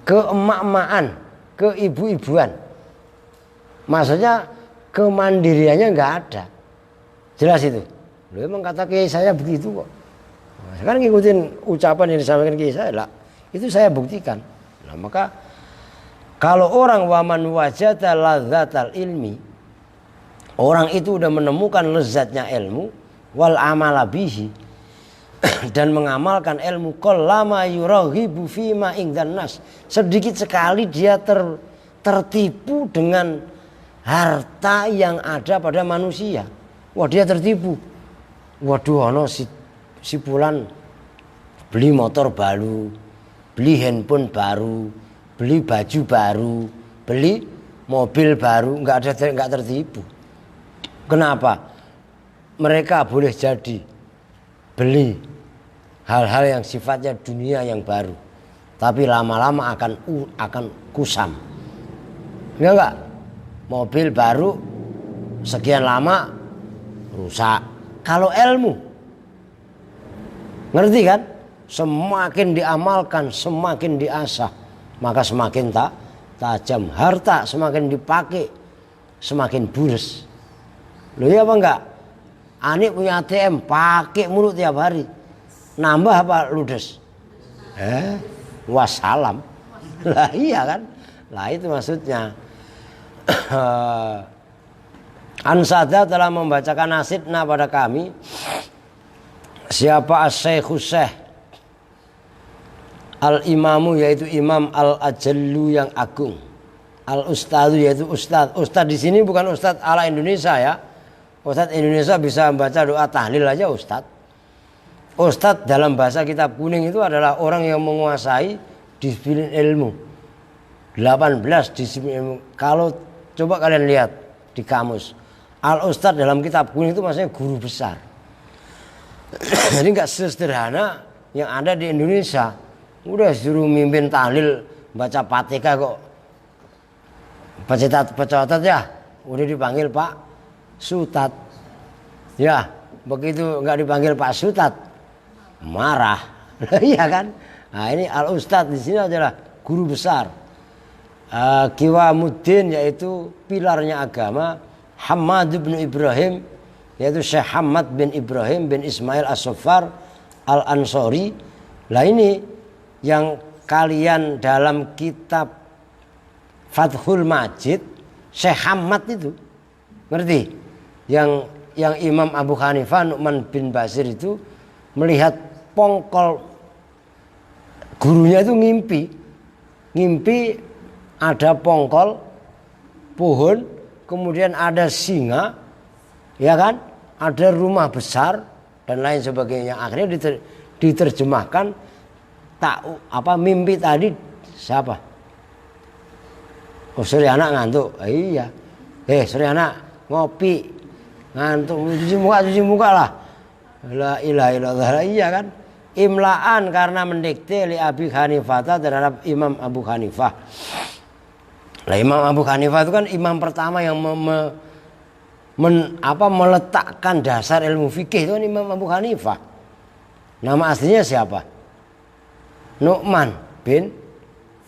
Keemak-emakan, keibu-ibuan. Maksudnya kemandiriannya nggak ada. Jelas itu. Loh emang kata kiai saya begitu kok. Nah, sekarang ngikutin ucapan yang disampaikan kiai saya lah. Itu saya buktikan. Nah maka kalau orang waman wajata ladzatal ilmi, orang itu udah menemukan lezatnya ilmu wal amala bihi dan mengamalkan ilmu qallama yuraghibu fima ingdan nas. Sedikit sekali dia tertipu dengan harta yang ada pada manusia. Wah dia tertipu. Waduh ono si fulan beli motor baru, beli handphone baru, beli baju baru, beli mobil baru, nggak tertipu. Kenapa? Mereka boleh jadi beli hal-hal yang sifatnya dunia yang baru, tapi lama-lama akan kusam. Enggak? Mobil baru sekian lama rusak. Kalau ilmu, ngerti kan? Semakin diamalkan, semakin diasah, maka semakin tajam. Harta semakin dipakai, semakin bules. Loh ya apa enggak? Anik punya ATM, pakai mulu tiap hari. Nambah apa ludes? Wassalam. Lah iya kan? Lah itu maksudnya. Ansada telah membacakan nasidna pada kami. Siapa as-Syekhus Syekh Al-Imamu, yaitu Imam Al-Ajallu yang agung, Al-Ustadu, yaitu Ustad. Ustad di sini bukan Ustad ala Indonesia ya. Ustad Indonesia bisa membaca doa tahlil aja Ustad. Ustad dalam bahasa kitab kuning itu adalah orang yang menguasai disiplin ilmu. 18 disiplin ilmu. Kalau coba kalian lihat di kamus, Al-Ustad dalam kitab kuning itu maksudnya guru besar. Jadi nggak sesederhana yang ada di Indonesia. Udah suruh mimpin tahlil, baca Fatihah kok pecotat ya, udah dipanggil Pak Sutat. Ya, begitu nggak dipanggil Pak Sutat, marah. Iya kan? Nah ini Al-Ustad di sini adalah guru besar. Qiwamuddin, yaitu pilarnya agama. Hamad bin Ibrahim, yaitu Syekh Hamad bin Ibrahim bin Ismail As-Saffar Al-Ansori. Lah ini yang kalian dalam kitab Fathul Majid, Syekh Hamad itu, ngerti? Yang Imam Abu Hanifah Nu'man bin Bashir itu melihat pongkol gurunya itu ngimpi ada pongkol pohon, kemudian ada singa, ya kan? Ada rumah besar dan lain sebagainya. Akhirnya diterjemahkan mimpi tadi siapa? Oh, sore anak ngantuk. Iya. Sore anak ngopi. Ngantuk, cuci muka lah. La ilaha illallah. Iya kan? Imlaan karena mendikte li Abi Hanifah terhadap Imam Abu Hanifah. Lah Imam Abu Hanifah itu kan imam pertama yang meletakkan dasar ilmu fikih, itu kan Imam Abu Hanifah. Nama aslinya siapa? Nu'man bin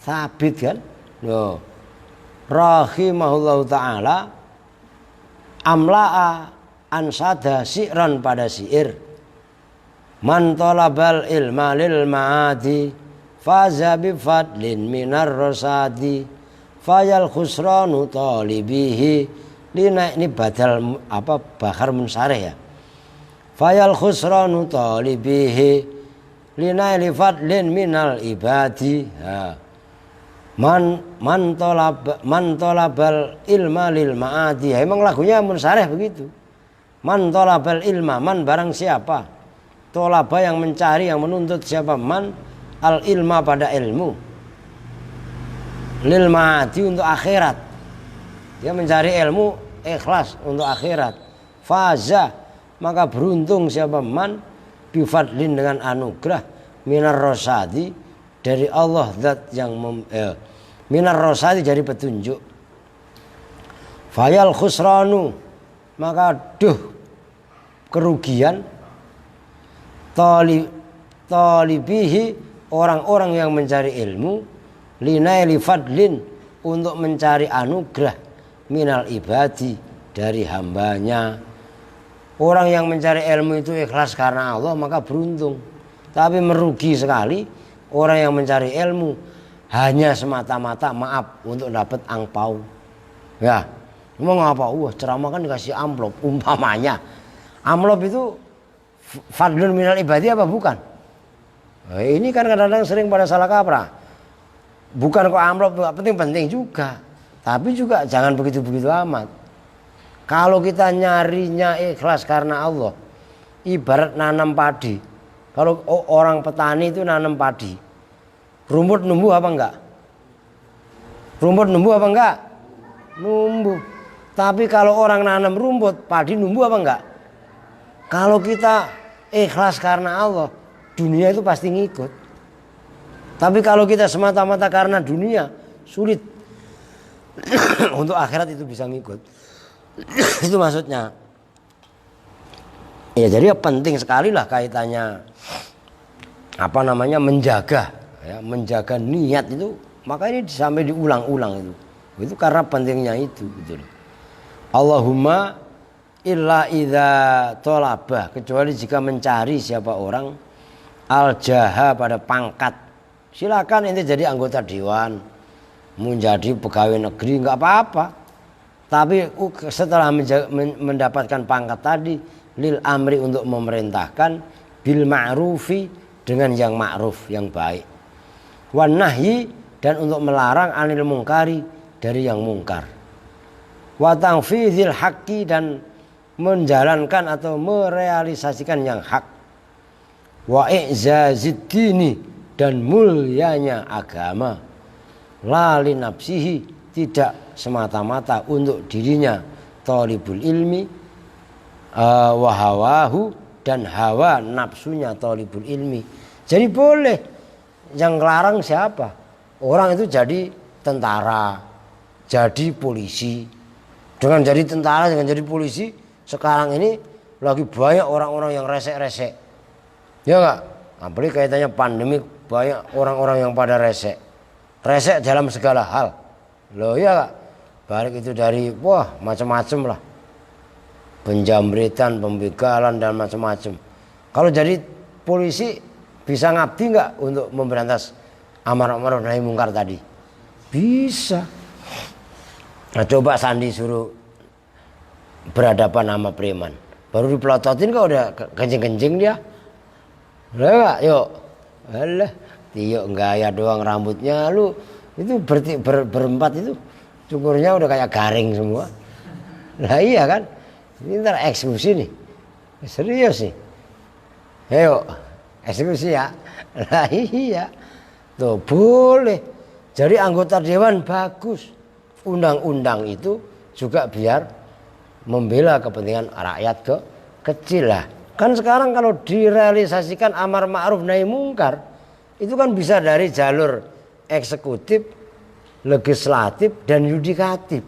Thabit kan? Loh. Rahimahullahu ta'ala amla'a ansada si'ran pada syair. Man talabal ilma lil ma'adi faza bi fadlin minar rasadi fayal khusranu talibihi. Ini badal Bahar Munsarih ya. Fayal khusranu talibihi linaili fadlin minal ibadi. Man talabal ilma lil ma'adi. Emang lagunya Munsarih begitu. Man talabal ilma, man barang siapa, tolaba yang mencari, yang menuntut siapa, man al ilma pada ilmu, lil ma'adi untuk akhirat, dia mencari ilmu ikhlas untuk akhirat, faza maka beruntung siapa, man bifadlin dengan anugerah, minar rosadi dari Allah zat yang minar rosadi dari petunjuk, fayal khusranu maka kerugian, talibihi orang-orang yang mencari ilmu, linaili fadlin untuk mencari anugerah, minal ibadi dari hambanya. Orang yang mencari ilmu itu ikhlas karena Allah maka beruntung. Tapi merugi sekali orang yang mencari ilmu hanya semata-mata maaf untuk dapat angpau. Ya, mau ngapa? Ceramah kan dikasih amplop umpamanya. Amplop itu fadlun minal ibadi apa bukan? Ini kan kadang-kadang sering pada salah kaprah. Bukan kok amplop penting-penting juga. Tapi juga jangan begitu-begitu amat. Kalau kita nyarinya ikhlas karena Allah, ibarat nanam padi. Kalau orang petani itu nanam padi, rumput numbuh apa enggak? Rumput numbuh apa enggak? Numbuh. Tapi kalau orang nanam rumput, padi numbuh apa enggak? Kalau kita ikhlas karena Allah, dunia itu pasti ngikut. Tapi kalau kita semata-mata karena dunia, sulit. Untuk akhirat itu bisa ngikut. Itu maksudnya. Ya jadi penting sekali lah kaitannya menjaga, ya, menjaga niat itu. Maka ini sampai diulang-ulang itu karena pentingnya itu gitu. Allahumma illa idza tolabah, kecuali jika mencari siapa orang al-jaha pada pangkat. Silakan ente jadi anggota dewan, menjadi pegawai negeri nggak apa-apa. Tapi setelah mendapatkan pangkat tadi, lil amri untuk memerintahkan, bil ma'rufi dengan yang ma'ruf, yang baik. Wan nahyi dan untuk melarang anil mungkari dari yang mungkar. Wa tanfizil haqqi dan menjalankan atau merealisasikan yang hak. Wa i'zazid dini dan mulianya agama. La li nafsihi, tidak semata-mata untuk dirinya, thalibul ilmi wa hawahu, dan hawa nafsunya thalibul ilmi. Jadi boleh. Yang larang siapa? Orang itu jadi tentara, jadi polisi. Dengan jadi tentara, dengan jadi polisi, sekarang ini lagi banyak orang-orang yang resek-resek. Ya enggak? Apalagi kaitannya pandemi, banyak orang-orang yang pada resek. Resek dalam segala hal. Loh ya enggak? Balik itu dari macam-macam lah. Penjamretan, pembegalan dan macam-macam. Kalau jadi polisi bisa ngabdi enggak untuk memberantas amar ma'ruf nahi mungkar tadi? Bisa. Nah, coba Sandi suruh berhadapan sama preman, baru dipelototin kok udah kencing-kencing dia. Lah yuk. Alah, Tio gaya doang rambutnya lu itu berempat itu cukurnya udah kayak garing semua. Lah iya kan? Ini ntar eksekusi nih. Serius nih. Ayo, eksekusi ya. Lah iya. Tuh boleh. Jadi anggota dewan bagus. Undang-undang itu juga biar membela kepentingan rakyat kecil lah. Kan sekarang kalau direalisasikan amar ma'ruf nahi mungkar, itu kan bisa dari jalur eksekutif, legislatif, dan yudikatif.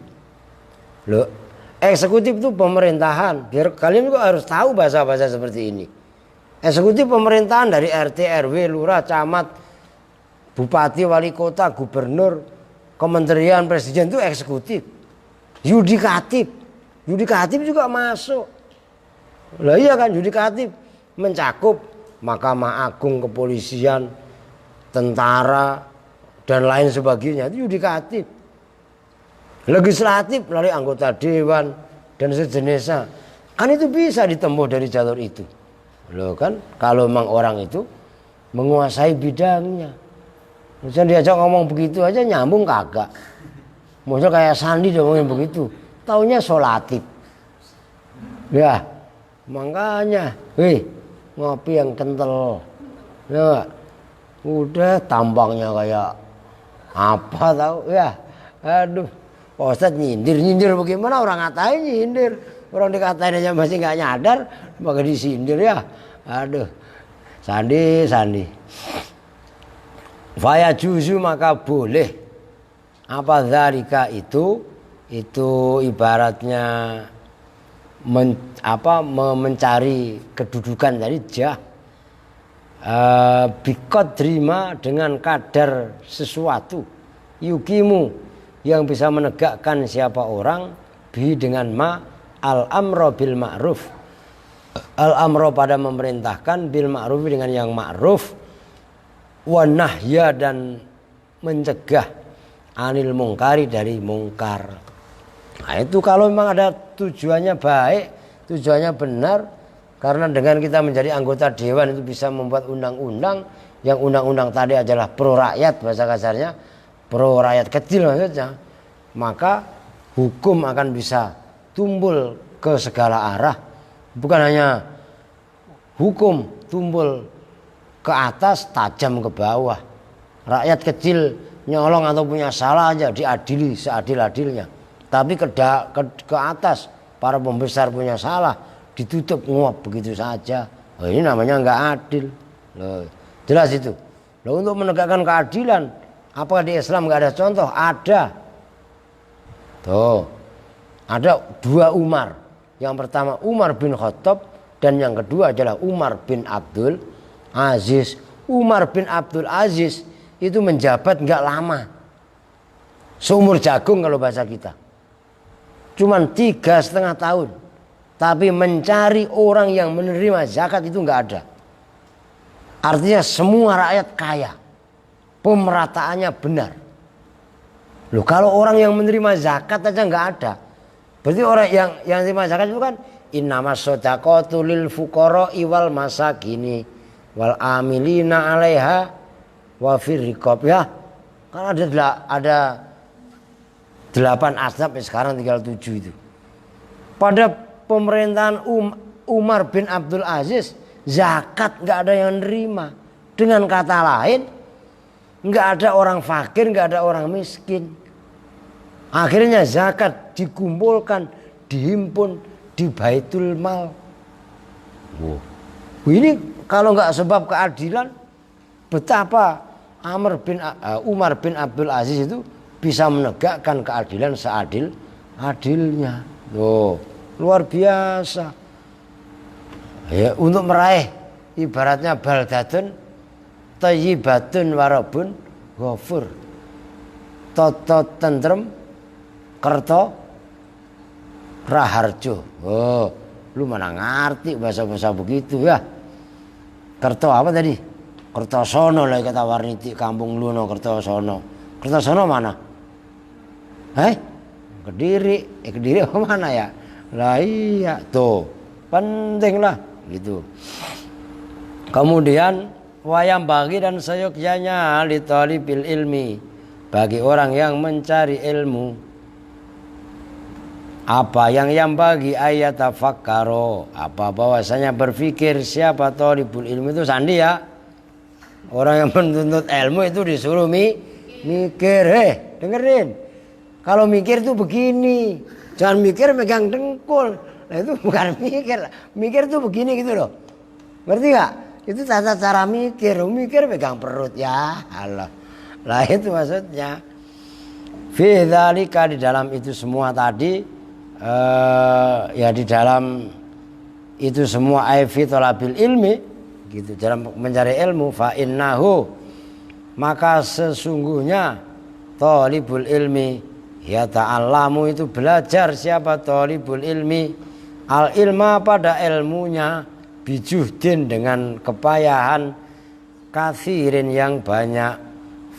Loh, eksekutif itu pemerintahan. Biar kalian juga harus tahu bahasa-bahasa seperti ini. Eksekutif pemerintahan dari RT, RW, lurah, camat, bupati, wali kota, gubernur, kementerian, presiden itu eksekutif. Yudikatif juga masuk. Lah iya kan, yudikatif mencakup Mahkamah Agung, kepolisian, tentara dan lain sebagainya, itu yudikatif. Legislatif melalui anggota dewan dan sejenisnya. Kan itu bisa ditempuh dari jalur itu. Loh kan, kalau memang orang itu menguasai bidangnya. Misalnya diajak ngomong begitu aja nyambung kagak. Maksudnya kayak Sandi dia ngomongin begitu, taunya solatif. Ya, makanya, ngopi yang kental. Ya, udah tampangnya kayak apa tahu ya. Aduh, Ustadz nyindir bagaimana, orang ngatain nyindir. Orang dikatain aja masih nggak nyadar, maka disindir ya. Aduh, Sandi. Faya juzu maka boleh. Apa dzalika itu ibaratnya mencari kedudukan dari jah. Biqadrima dengan kadar sesuatu. Yukimu yang bisa menegakkan siapa orang bi dengan al-amro bil ma'ruf. Al-amro pada memerintahkan bil ma'ruf dengan yang ma'ruf. Wa nahya dan mencegah anil mungkari dari mungkar. Nah itu kalau memang ada tujuannya baik, tujuannya benar, karena dengan kita menjadi anggota dewan itu bisa membuat undang-undang, yang undang-undang tadi adalah pro rakyat, bahasa kasarnya pro rakyat kecil maksudnya, maka hukum akan bisa tumbul ke segala arah. Bukan hanya hukum tumbul ke atas, tajam ke bawah. Rakyat kecil nyolong atau punya salah aja diadili seadil-adilnya. Tapi ke atas para pembesar punya salah ditutup nguap begitu saja. Oh, ini namanya nggak adil. Loh, jelas itu. Loh, untuk menegakkan keadilan, apakah di Islam nggak ada contoh? Ada. Tuh, ada dua Umar. Yang pertama Umar bin Khattab dan yang kedua adalah Umar bin Abdul Aziz. Umar bin Abdul Aziz itu menjabat nggak lama, seumur jagung kalau bahasa kita. Cuman 3,5 tahun. Tapi mencari orang yang menerima zakat itu nggak ada. Artinya semua rakyat kaya. Pemerataannya benar. Loh, kalau orang yang menerima zakat aja nggak ada. Berarti orang yang menerima zakat itu kan innamas shadaqatu lil fuqara'i wal masakini wal amilina 'alaiha wa fir riqab, ya. Kan ada 8 asnaf, sekarang tinggal 7 itu. Pada pemerintahan Umar bin Abdul Aziz, zakat nggak ada yang nerima. Dengan kata lain, nggak ada orang fakir, nggak ada orang miskin. Akhirnya zakat dikumpulkan, dihimpun di Baitul Mal. Wow. Ini kalau nggak sebab keadilan, betapa Umar bin Abdul Aziz itu bisa menegakkan keadilan seadil-adilnya. Loh, luar biasa. Ya, untuk meraih ibaratnya baldatun thayyibatun warabun ghafur. Toto tentrem kerto raharjo. Oh, lu mana ngerti bahasa-bahasa begitu ya. Kerto apa tadi? Kertosono lah kata Warniti, kampung lu no Kertosono. Kertosono mana? Kediri. Kediri apa mana ya? Lah iya tuh, penting lah gitu. Kemudian wayang bagi dan seyogyanya li talibil ilmi, bagi orang yang mencari ilmu. Apa yang bagi ayat tafakkaro, apa bahwasanya berpikir. Siapa talibul ilmi itu sandi ya. Orang yang menuntut ilmu itu disuruh mikir. Dengerin. Kalau mikir itu begini, jangan mikir megang dengkul. Nah, itu bukan mikir. Mikir itu begini gitu loh. Ngerti gak? Itu tata cara mikir. Mikir megang perut ya. Allah. Lah itu maksudnya. Fi dzalika, di dalam itu semua tadi, ya di dalam itu semua fi talabil ilmi gitu, dalam mencari ilmu. Fa innahu, maka sesungguhnya talibul ilmi ya ta'allamu, itu belajar. Siapa talibul ilmi? Al ilma, pada ilmunya, bijuhdin, dengan kepayahan, kathirin, yang banyak.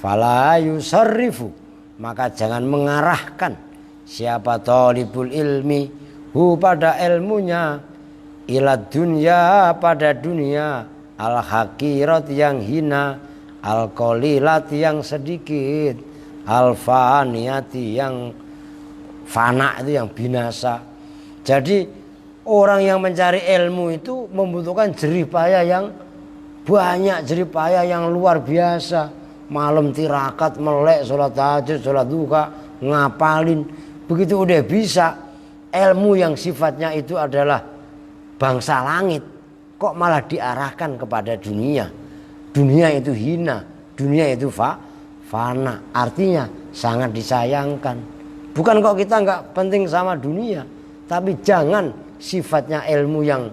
Fala yusarrifu, maka jangan mengarahkan. Siapa talibul ilmi hu, pada ilmunya, ila dunya, pada dunia, al hakirat, yang hina, al qalilat, yang sedikit, al faniyati, yang fana, itu yang binasa. Jadi orang yang mencari ilmu itu membutuhkan jerih payah yang banyak, jerih payah yang luar biasa. Malam tirakat, melek, sholat tahajud, sholat duha, ngapalin. Begitu udah bisa, ilmu yang sifatnya itu adalah bangsa langit, kok malah diarahkan kepada dunia. Dunia itu hina, dunia itu fana. Artinya sangat disayangkan. Bukan kok kita nggak penting sama dunia, tapi jangan sifatnya ilmu yang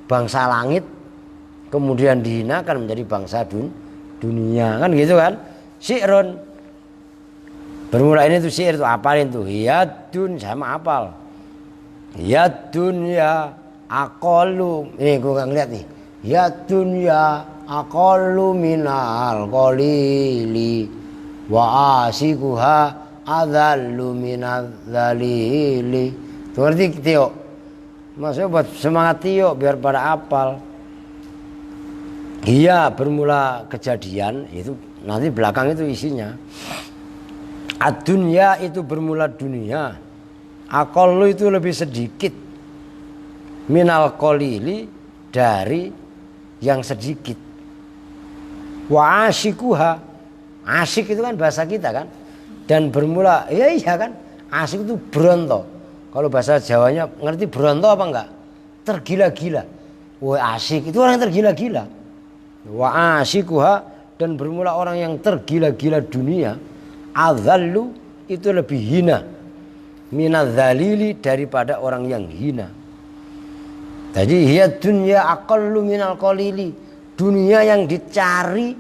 bangsa langit kemudian dihinakan menjadi bangsa dunia, kan gitu kan. Syi'run, bermula ini tuh syair tuh, apalin tuh, yadun, sama apal. Yadun ya aqallu, ini gue nggak ngeliat nih. Yadun ya aqallu minal qalili wa asikuha adzallu minadz dzalili. Tuh ngerti Tio? Maksudnya buat semangat Tio biar pada apal. Iya, bermula kejadian itu nanti belakang itu isinya. Ad-dunya, itu bermula dunia. Aqallu, itu lebih sedikit. Minal qalili, dari yang sedikit. Wa asyikuha, Asyik itu kan bahasa kita kan. Dan bermula, iya kan. Asyik itu bronto. Kalau bahasa Jawanya ngerti bronto apa enggak? Tergila-gila. Wah asyik itu orang yang tergila-gila. Wa asyikuha, dan bermula orang yang tergila-gila dunia. Adzallu itu lebih hina. Minadzalili daripada orang yang hina. Jadi hiya dunya aqallu minal qalili. Dunia yang dicari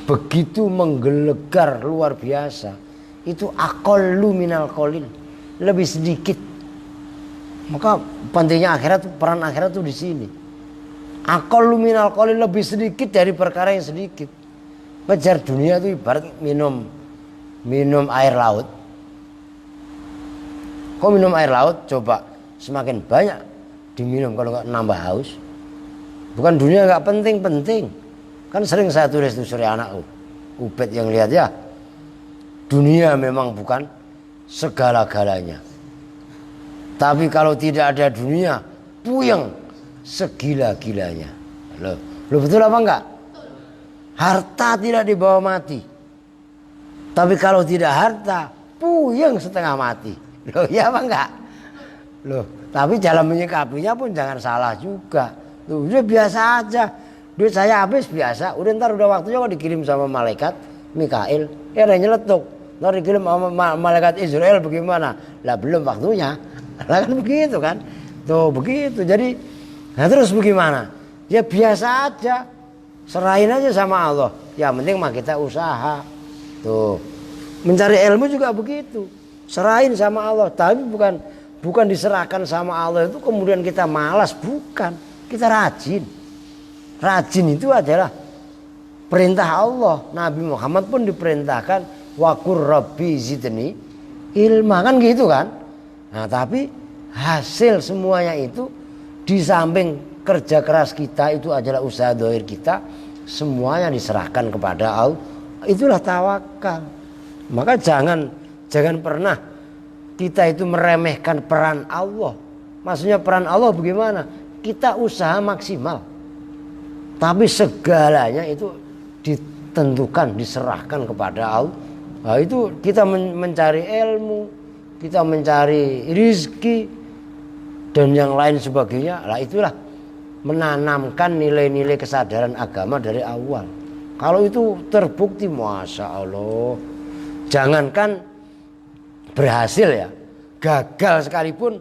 begitu menggelegar luar biasa. Itu aqallu minal qalil. Lebih sedikit. Maka pentingnya akhirat, peran akhirat itu di sini. Aqallu minal qalil, lebih sedikit dari perkara yang sedikit. Ngejar dunia itu ibarat minum air laut. Kau minum air laut, coba semakin banyak diminum kalau nggak nambah haus. Bukan dunia nggak penting-penting. Kan sering saya tulis tuh sore anak Ubed yang lihat ya. Dunia memang bukan segala-galanya. Tapi kalau tidak ada dunia, puyeng segila-gilanya. Loh betul apa enggak? Harta tidak dibawa mati. Tapi kalau tidak harta, puyeng setengah mati. Loh ya apa enggak? Loh, tapi jalan menyikapinya pun jangan salah juga. Tuh, udah biasa aja. Duit saya habis biasa. Udah ntar udah waktunya kok dikirim sama malaikat Mikail. Ada nyeletuk. Ntar dikirim sama malaikat Israel bagaimana? Lah belum waktunya. Lah kan begitu kan. Tuh begitu. Jadi, nah terus bagaimana? Ya biasa aja. Serahin aja sama Allah. Ya penting mah kita usaha. Tuh. Mencari ilmu juga begitu. Serahin sama Allah. Tapi bukan diserahkan sama Allah itu kemudian kita malas, bukan. Kita rajin. Rajin itu adalah perintah Allah. Nabi Muhammad pun diperintahkan waqur rabbi zidni ilma, kan gitu kan. Nah tapi hasil semuanya itu di samping kerja keras kita itu adalah usaha dohir kita, semuanya diserahkan kepada Allah. Itulah tawakal. Maka jangan pernah kita itu meremehkan peran Allah. Maksudnya peran Allah bagaimana? Kita usaha maksimal. Tapi segalanya itu ditentukan, diserahkan kepada Allah. Nah, itu kita mencari ilmu, kita mencari rizki, dan yang lain sebagainya. Nah itulah menanamkan nilai-nilai kesadaran agama dari awal. Kalau itu terbukti, Masya Allah. Jangankan berhasil ya, gagal sekalipun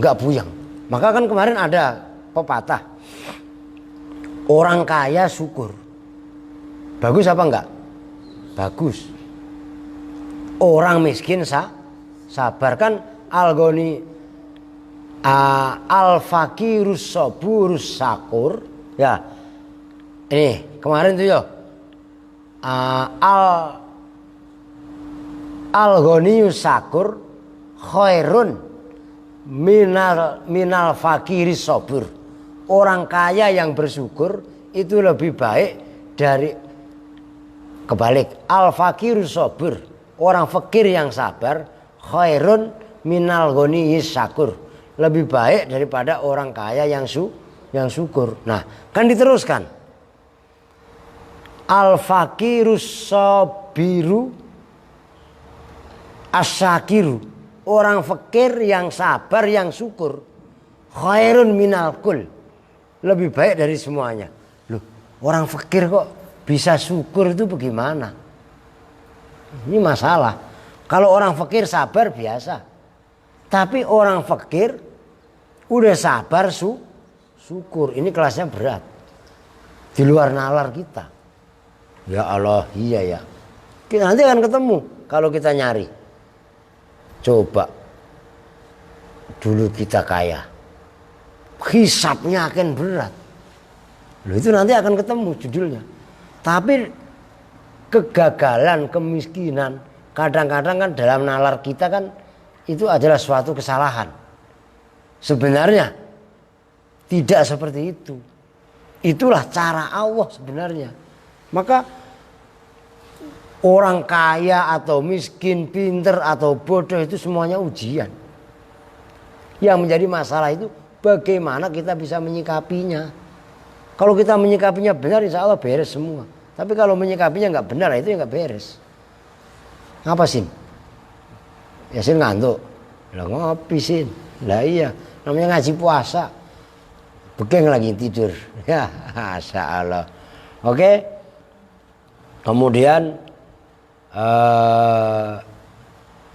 nggak puyeng. Maka kan kemarin ada pepatah, orang kaya syukur. Bagus apa enggak? Bagus. Orang miskin sabar. Kan al-ghani al-fakirus saburus sakur. Ya. Ini kemarin tuh ya. Al-ghaniyus sakur khairun minal fakiris sabur. Orang kaya yang bersyukur itu lebih baik dari kebalik. Al-fakirus sabur, orang fakir yang sabar, khairun minal ghaniyis sakur, lebih baik daripada orang kaya yang syukur. Nah, kan diteruskan. Al-fakirus sabiru asyakiru, orang fakir yang sabar yang syukur, khairun minal kul, lebih baik dari semuanya. Loh, orang fakir kok bisa syukur itu bagaimana? Ini masalah. Kalau orang fakir sabar biasa, tapi orang fakir udah sabar syukur, ini kelasnya berat, di luar nalar kita. Ya Allah, iya ya. Kita nanti akan ketemu kalau kita nyari. Coba dulu kita kaya, hisapnya akan berat. Loh, itu nanti akan ketemu judulnya. Tapi kegagalan, kemiskinan, kadang-kadang kan dalam nalar kita kan itu adalah suatu kesalahan. Sebenarnya tidak seperti itu. Itulah cara Allah sebenarnya. Maka orang kaya atau miskin, pinter atau bodoh itu semuanya ujian. Yang menjadi masalah itu bagaimana kita bisa menyikapinya. Kalau kita menyikapinya benar, insya Allah beres semua. Tapi kalau menyikapinya nggak benar, itu nggak beres. Ngapa Sin? Ya Sin ngantuk. Lah ngopi Sin. Lah iya, namanya ngaji puasa. Begeng lagi tidur. Ya, masya Allah. Oke. Kemudian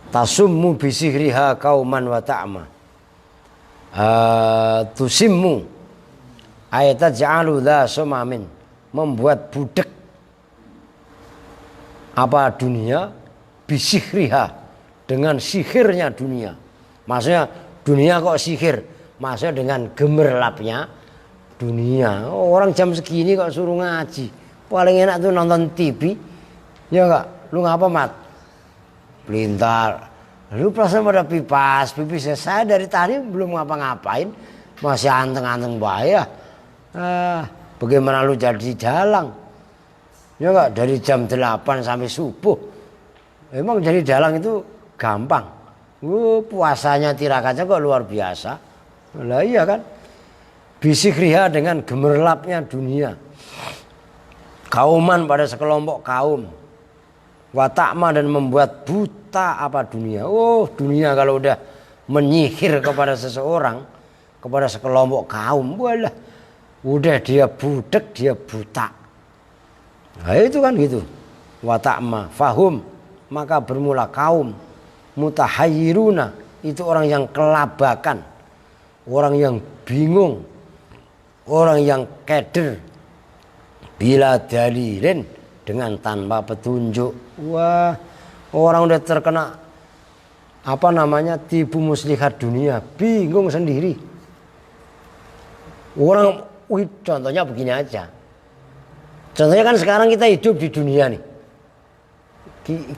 tasummu bisihriha kauman wa ta'ma. Tusimmu ayat ja'alu dha sumamin, membuat budek apa dunia, bisihriha, dengan sihirnya dunia. Maksudnya dunia kok sihir, maksudnya dengan gemerlapnya dunia. Orang jam segini kok suruh ngaji, paling enak tuh nonton TV. Ya enggak, lu ngapa Mat? Pelintar. Lu perasaan pada pipis ya. Saya dari tadi belum ngapa-ngapain, masih anteng-anteng bahaya. Bagaimana lu jadi dalang? Ya enggak, dari jam 8 sampai subuh. Emang jadi dalang itu gampang. Puasanya tirakannya kok luar biasa. Lah iya kan? Bisikriha, dengan gemerlapnya dunia. Kauman, pada sekelompok kaum. Watakma, dan membuat buta apa dunia. Dunia kalau udah menyihir kepada seseorang, kepada sekelompok kaum, walah, udah dia budek, dia buta. Nah itu kan gitu. Watakma, fahum, maka bermula kaum. Mutahayyiruna, itu orang yang kelabakan, orang yang bingung, orang yang keder. Bila dalilin, dengan tanpa petunjuk. Wah, orang udah terkena apa namanya, tipu muslihat dunia, bingung sendiri. Orang, contohnya begini aja. Contohnya kan sekarang kita hidup di dunia nih.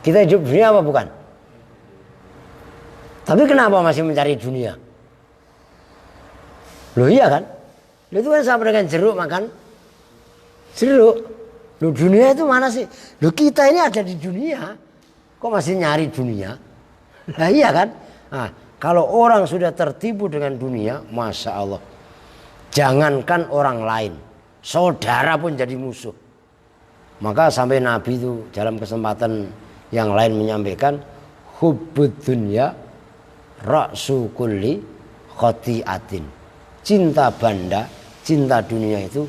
Kita hidup di dunia apa bukan? Tapi kenapa masih mencari dunia? Loh iya kan? Loh itu kan sama dengan jeruk makan jeruk. Loh dunia itu mana sih? Loh kita ini ada di dunia, kok masih nyari dunia? Lah iya kan? Nah, kalau orang sudah tertipu dengan dunia, masya Allah, jangankan orang lain, saudara pun jadi musuh. Maka sampai Nabi itu dalam kesempatan yang lain menyampaikan, hubbud dunya ra'su kulli khati'atin. Cinta banda, cinta dunia itu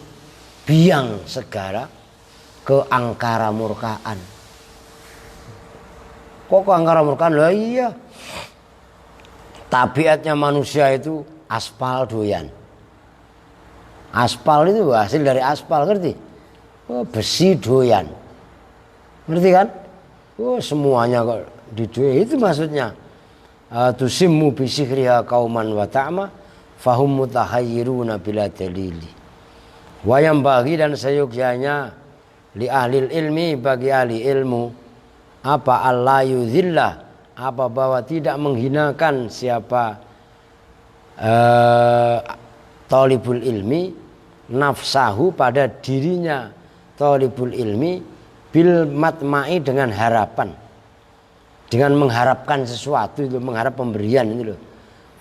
biang segala keangkara murkaan. Kok keangkara murkaan? Lah iya, tabiatnya manusia itu aspal doyan. Aspal itu hasil dari aspal, ngerti? Besi doyan, ngerti kan? Semuanya kok didoyan, itu maksudnya. Tusimmu bisihriha kauman wa ta'ma fahum mutahayyiruna bila dalili. Wayam bagi, dan seyogyanya li ahlil ilmi, bagi ahli ilmu, apa Allah yuzillah, apa bahwa tidak menghinakan siapa talibul ilmi, nafsahu, pada dirinya talibul ilmi, bil matma'i, dengan harapan, dengan mengharapkan sesuatu, itu mengharap pemberian itu loh.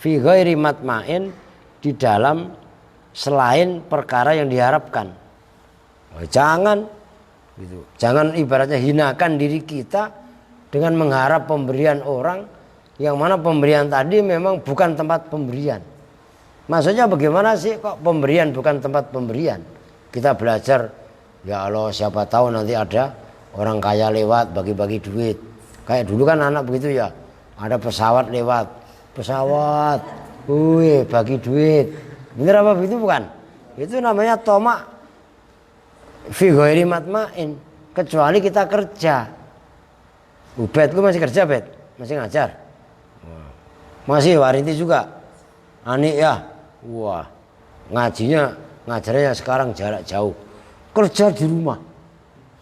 Fi ghairi matma'in, di dalam selain perkara yang diharapkan. Jangan gitu. Jangan ibaratnya hinakan diri kita dengan mengharap pemberian orang, yang mana pemberian tadi memang bukan tempat pemberian. Maksudnya bagaimana sih kok pemberian bukan tempat pemberian? Kita belajar, ya Allah, siapa tahu nanti ada orang kaya lewat bagi-bagi duit. Kayak dulu kan anak begitu ya, ada pesawat lewat, pesawat, bagi duit. Bener apa begitu bukan? Itu namanya tomak fi ghairi matma'in, kecuali kita kerja. Bet, lu masih kerja Bet? Masih ngajar? Masih warinti juga? Anik ya? Wah, ngajarnya sekarang jarak jauh, kerja di rumah.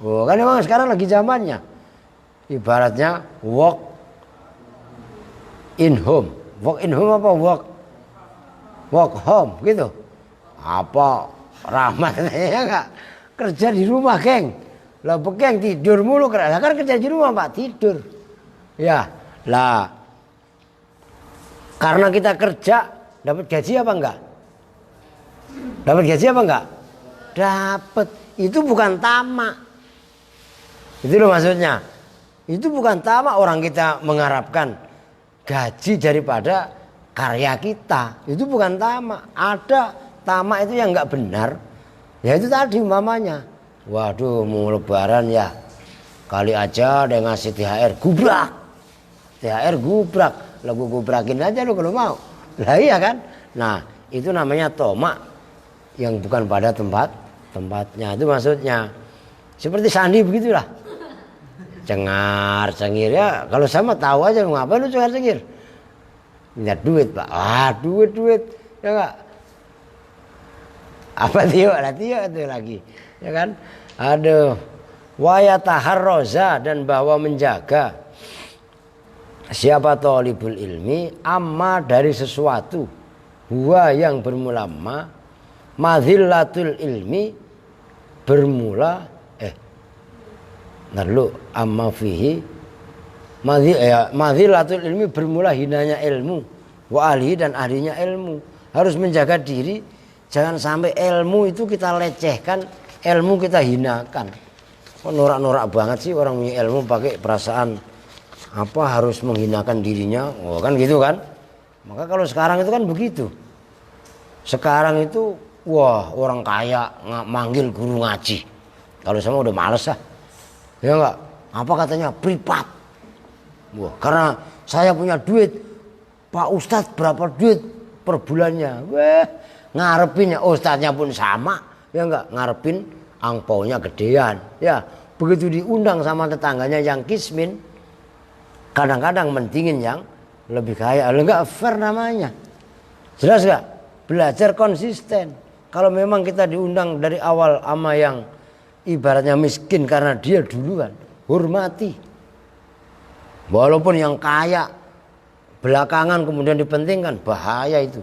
Kan emang sekarang lagi zamannya, ibaratnya work in home. Work in home apa work home gitu? Apa rahmatnya enggak? Kerja di rumah, geng. Lah bekeng tidur mulu, kan kerja di rumah Pak, tidur. Ya, lah karena kita kerja dapat gaji apa enggak? Dapat gaji apa enggak? Dapat. Itu bukan tamak. Itu loh maksudnya. Itu bukan tamak orang kita mengharapkan gaji daripada karya kita. Itu bukan tamak. Ada tamak itu yang nggak benar. Ya itu tadi umpamanya. Waduh mau lebaran ya. Kali aja dia ngasih THR gubrak. THR gubrak. Lah gue gubrakin aja lu kalau mau. Lah iya kan. Nah itu namanya tamak yang bukan pada tempatnya. Itu maksudnya. Seperti sandi begitulah. Cengar cengir ya. Kalau sama tahu aja ngapain lu cengar cengir. Minta duit pak. Duit. Ya enggak. Apa Tio itu lagi. Ya kan. Aduh. Waya taharroza dan bahwa menjaga. Siapa thalibul ilmi. Amma dari sesuatu. Huwa yang bermula ma. Madhillatul ilmi. Bermula. Lalu amma fihi madhillatul ilmi bermula hinanya ilmu wa ahli dan ahlinya ilmu. Harus menjaga diri jangan sampai ilmu itu kita lecehkan, ilmu kita hinakan. Kok norak-norak banget sih orang punya ilmu pakai perasaan apa harus menghinakan dirinya. Oh kan gitu kan. Maka kalau sekarang itu kan begitu. Sekarang itu wah orang kaya manggil guru ngaji. Kalau sama udah males ah. Ya enggak, apa katanya privat. Wah, karena saya punya duit, Pak Ustadz berapa duit per bulannya? Wah, ngarepin ya Ustadznya pun sama, ya enggak, ngarepin angpaunya gedean. Ya, begitu diundang sama tetangganya yang kismin, kadang-kadang mentingin yang lebih kaya. Enggak fair namanya. Jelas enggak? Belajar konsisten. Kalau memang kita diundang dari awal sama yang ibaratnya miskin karena dia duluan, hormati. Walaupun yang kaya belakangan kemudian dipentingkan, bahaya itu.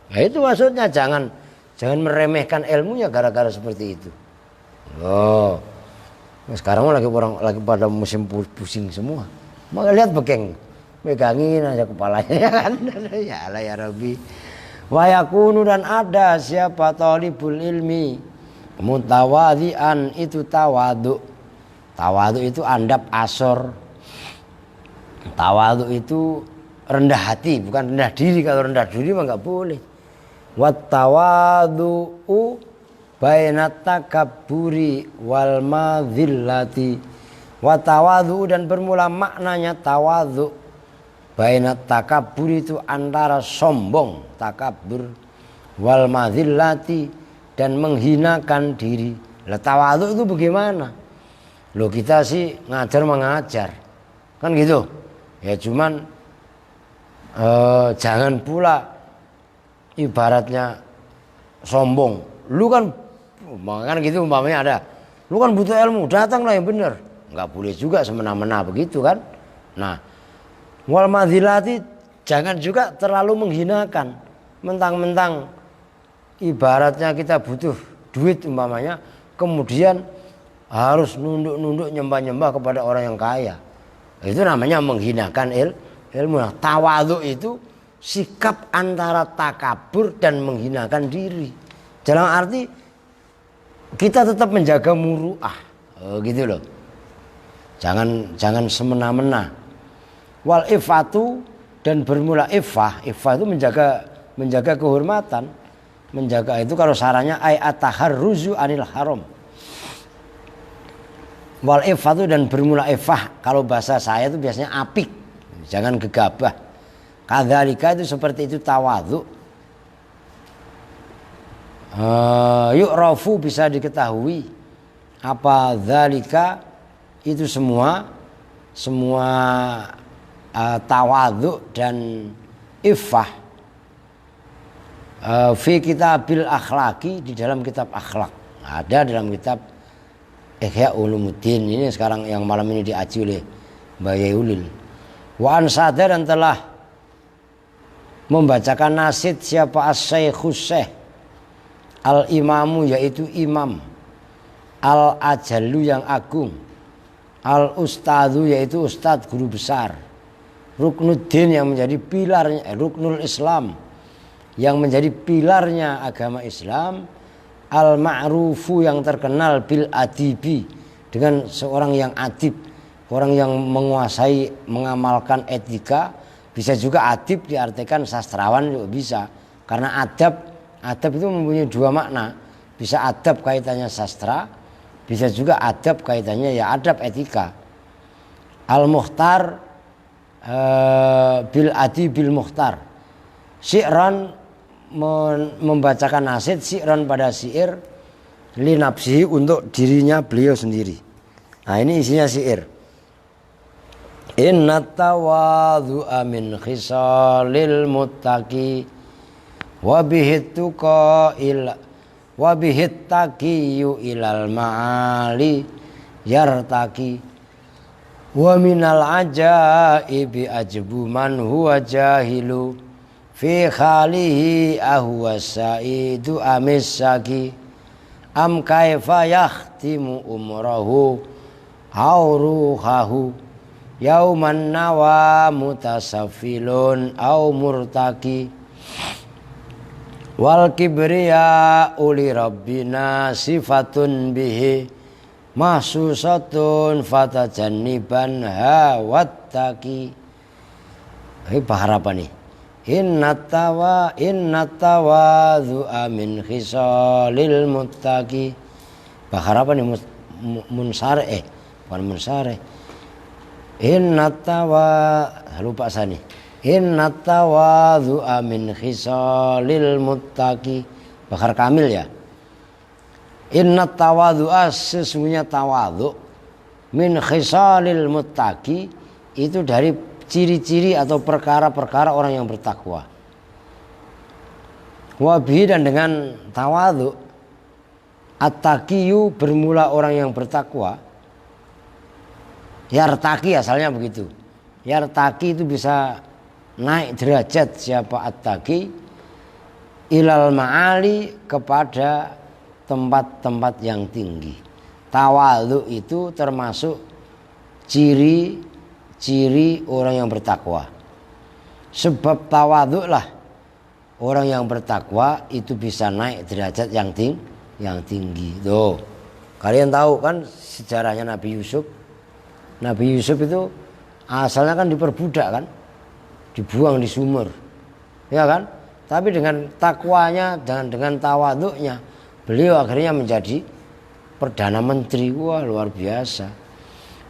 Nah itu maksudnya jangan meremehkan ilmunya gara-gara seperti itu. Oh, sekarang lagi pada musim pusing semua. Maka lihat bekeng, megangin aja kepalanya ya kan. Ya Allah ya Rabbi. Wa yakunu dan ada siapa thalibul ilmi. Mutawadhi'an itu tawadhu. Tawadhu itu andap asor. Tawadhu itu rendah hati, bukan rendah diri. Kalau rendah diri mah enggak boleh. Wat tawadhu bainat takabburi wal madzillati. Wat tawadhu dan bermula maknanya tawadhu. Bainat takabburi itu antara sombong, takabbur, wal madzillati dan menghinakan diri. Lah tawadhu itu bagaimana? Loh kita sih ngajar mengajar. Kan gitu. Ya cuman jangan pula ibaratnya sombong. Lu kan gitu umpamanya ada. Lu kan butuh ilmu, datanglah yang benar. Enggak boleh juga semena-mena begitu kan. Nah, wal madzilati jangan juga terlalu menghinakan. Mentang-mentang ibaratnya kita butuh duit umpamanya, kemudian harus nunduk-nunduk nyembah-nyembah kepada orang yang kaya. Itu namanya menghinakan ilmu. Nah, tawadhu itu sikap antara takabur dan menghinakan diri. Dalam arti kita tetap menjaga muru'ah. Gitu loh. Jangan semena-mena. Wal ifatu dan bermula ifah. Ifah itu menjaga kehormatan. Menjaga itu kalau sarannya at-taharruzu anil haram. Wal ifatu dan bermula ifah. Kalau bahasa saya itu biasanya apik. Jangan gegabah. Kadzalika itu seperti itu tawadhu. Yu'rafu bisa diketahui apa dzalika itu semua tawadhu dan ifah fi kitabil akhlaki di dalam kitab akhlak. Ada dalam kitab Ihya Ulumuddin ini sekarang yang malam ini diaji oleh Mbak Yayulil. Wa ansada dan telah membacakan nasid siapa as-syekhus syekh al-imamu yaitu imam, al-ajallu yang agung, al-ustadzu yaitu ustadz guru besar, ruknuddin yang menjadi pilarnya, ruknul Islam yang menjadi pilarnya agama Islam, al-ma'rufu yang terkenal bil adibi dengan seorang yang adib, orang yang menguasai mengamalkan etika. Bisa juga adib diartikan sastrawan juga bisa, karena adab itu mempunyai dua makna. Bisa adab kaitannya sastra, bisa juga adab kaitannya ya adab etika. Al-Mukhtar bil adi bil mukhtar. Syi'ran membacakan nasid, syi'ran pada syair, li nafsihi untuk dirinya beliau sendiri. Nah ini isinya syair. Inna tawadhu'a min khisalil muttaqi wa bihit tuqa ila wa bihit taqiyu ilal ma'ali yartaqi wa minal ajaibi ajbu man huwa jahilu fi khalihi ahwa saidu amisaki am kaifa yakhtimu umrahu auruhahu yauman nawa mutasafilun au murtaki wal kibriya uli rabbina sifatun bihi mahsusatun fatajanniban hawattaki. Ini bahar apa nih? Inna tawadhu'a min khisalil muttaqi. Bahar apa nih? Munsare bukan munsare. Lupa saya nih. Inna tawadhu'a min khisalil muttaqi. Bahar kamil ya. Inna tawadhu'a, sesungguhnya tawadhu, min khisalil muttaqi, itu dari ciri-ciri atau perkara-perkara orang yang bertakwa. Wabihi, dan dengan tawadhu, at-taqiyu, bermula orang yang bertakwa. Yartaqi asalnya begitu. Yartaqi itu bisa naik derajat siapa at-taqi ilal ma'ali, kepada tempat-tempat yang tinggi. Tawadhu itu termasuk ciri orang yang bertakwa. Sebab tawadhu lah orang yang bertakwa itu bisa naik derajat yang tinggi. Tuh, kalian tahu kan sejarahnya Nabi Yusuf. Nabi Yusuf itu asalnya kan diperbudak kan, dibuang di sumur, ya kan? Tapi dengan takwanya dan dengan tawadhunya, beliau akhirnya menjadi Perdana Menteri. Wah, luar biasa.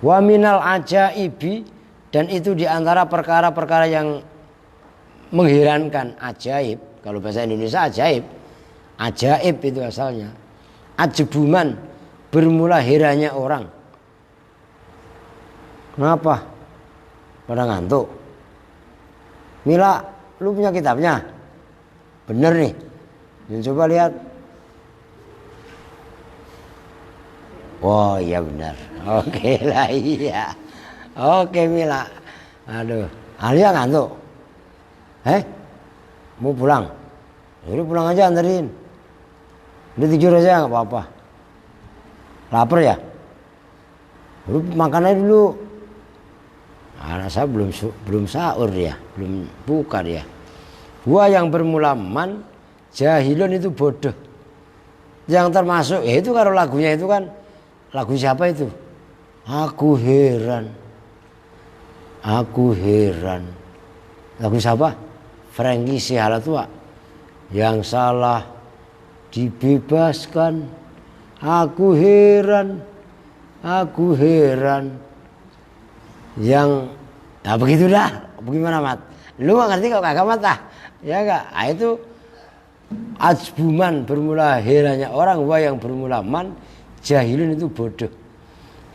Wa minal ajaibi, dan itu diantara perkara-perkara yang mengherankan. Ajaib, kalau bahasa Indonesia ajaib. Ajaib itu asalnya. Ajbuman, bermula herannya orang. Kenapa? Pada ngantuk. Mila, lu punya kitabnya? Bener nih. Coba lihat. Oh iya benar. Oke lah iya. Oke Mila. Aduh, Alia ngantuk. Mau pulang? Jadi pulang aja, anterin. Udah tidur aja nggak apa-apa. Lapar ya? Udah makan aja dulu. Anak saya belum sahur ya, belum buka dia. Gua yang bermula man, jahilun itu bodoh. Yang termasuk, ya itu kalau lagunya itu kan, lagu siapa itu? Aku heran. Aku heran. Lagu siapa? Frankie Sihalatua. Yang salah dibebaskan. Aku heran. Aku heran. Yang, nah begitu dah. Bagaimana Mat? Lu gak ngerti kok kagak Mat ah? Ya gak? Nah, itu ajbuman, bermula herannya orang. Wa yang bermula man, jahilun itu bodoh.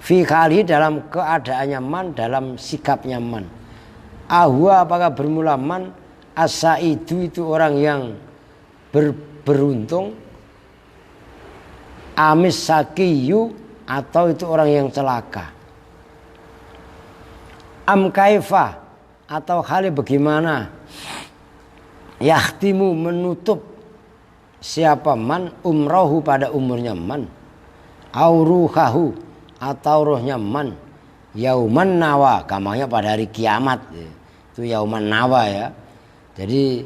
Fi khali, dalam keadaannya man, dalam sikapnya man. Ahwa, apakah bermula man, as-saidu itu orang yang beruntung. Amis sakiyu, atau itu orang yang celaka. Am kaifa, atau hal bagaimana, yakhtimu, menutup siapa man, umrohu, pada umurnya man, auruhahu, atau rohnya man, yauman nawa, gampangnya pada hari kiamat. Itu yauman nawa ya. Jadi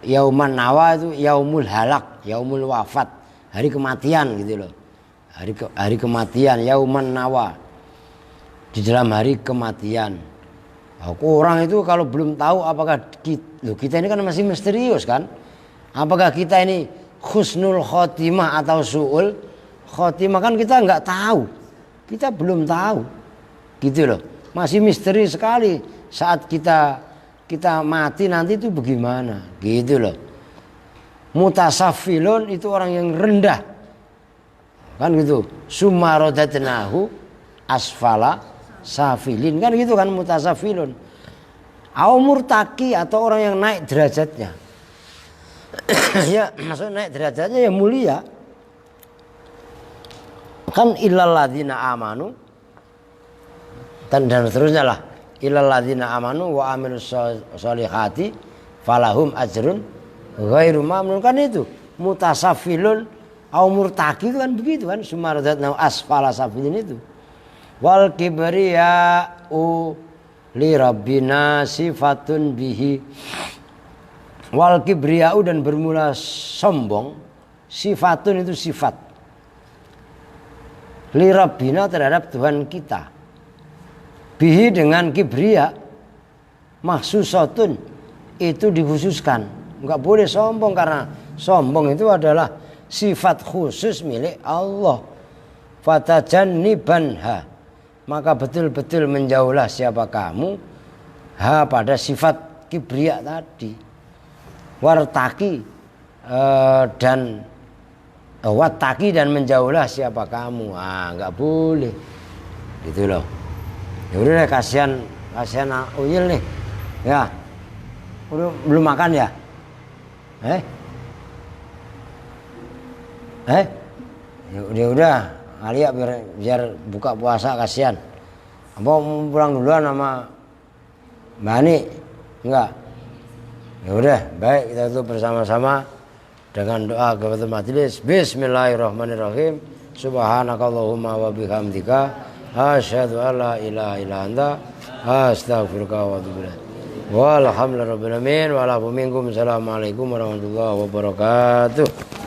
yauman nawa itu yaumul halak, yaumul wafat, hari kematian gitu loh. hari kematian, yauman nawa, di dalam hari kematian. Orang itu kalau belum tahu apakah kita ini kan masih misterius kan, apakah kita ini husnul khotimah atau su'ul khotimah, kan kita nggak tahu, kita belum tahu gitu loh, masih misteri sekali. Saat kita mati nanti itu bagaimana gitu loh. Mutasafilun itu orang yang rendah kan gitu, summa radatnahu asfala safilin kan gitu kan, mutasafilun. Au murtaki atau orang yang naik derajatnya. Ya maksud naik derajatnya ya mulia kan, illal ladzina amanu dan seterusnya lah, illal ladzina amanu wa amilus sholihati falahum ajrun ghairu mamnun, kan itu mutasafilun au murtaki itu kan begitu kan, sumaradna asfala safilin itu. Wal kibriya'u li rabbina sifatun bihi, wal kibriya'u dan bermula sombong, sifatun itu sifat, li rabbina terhadap Tuhan kita, bihi dengan kibriya, mahsusatun itu dikhususkan, enggak boleh sombong karena sombong itu adalah sifat khusus milik Allah. Fatajannibanha, maka betul-betul menjauhlah siapa kamu pada sifat kibriya tadi. Wartaki dan wataki dan menjauhlah siapa kamu, enggak boleh gitu loh. Ya udah, kasihan Uyil nih ya, udah belum makan ya, ya udah Alia biar buka puasa, kasihan. Apa mau pulang duluan sama Mbak Ani? Enggak. Ya udah, baik, kita tutup bersama-sama dengan doa kepada majelis. Bismillahirrahmanirrahim. Subhanakallahumma wa bihamdika asyhadu an la ilaha illa anta astaghfiruka wa atubu ilaik. Walhamdulillahirabbil alamin wa la minkum. Assalamualaikum warahmatullahi wabarakatuh.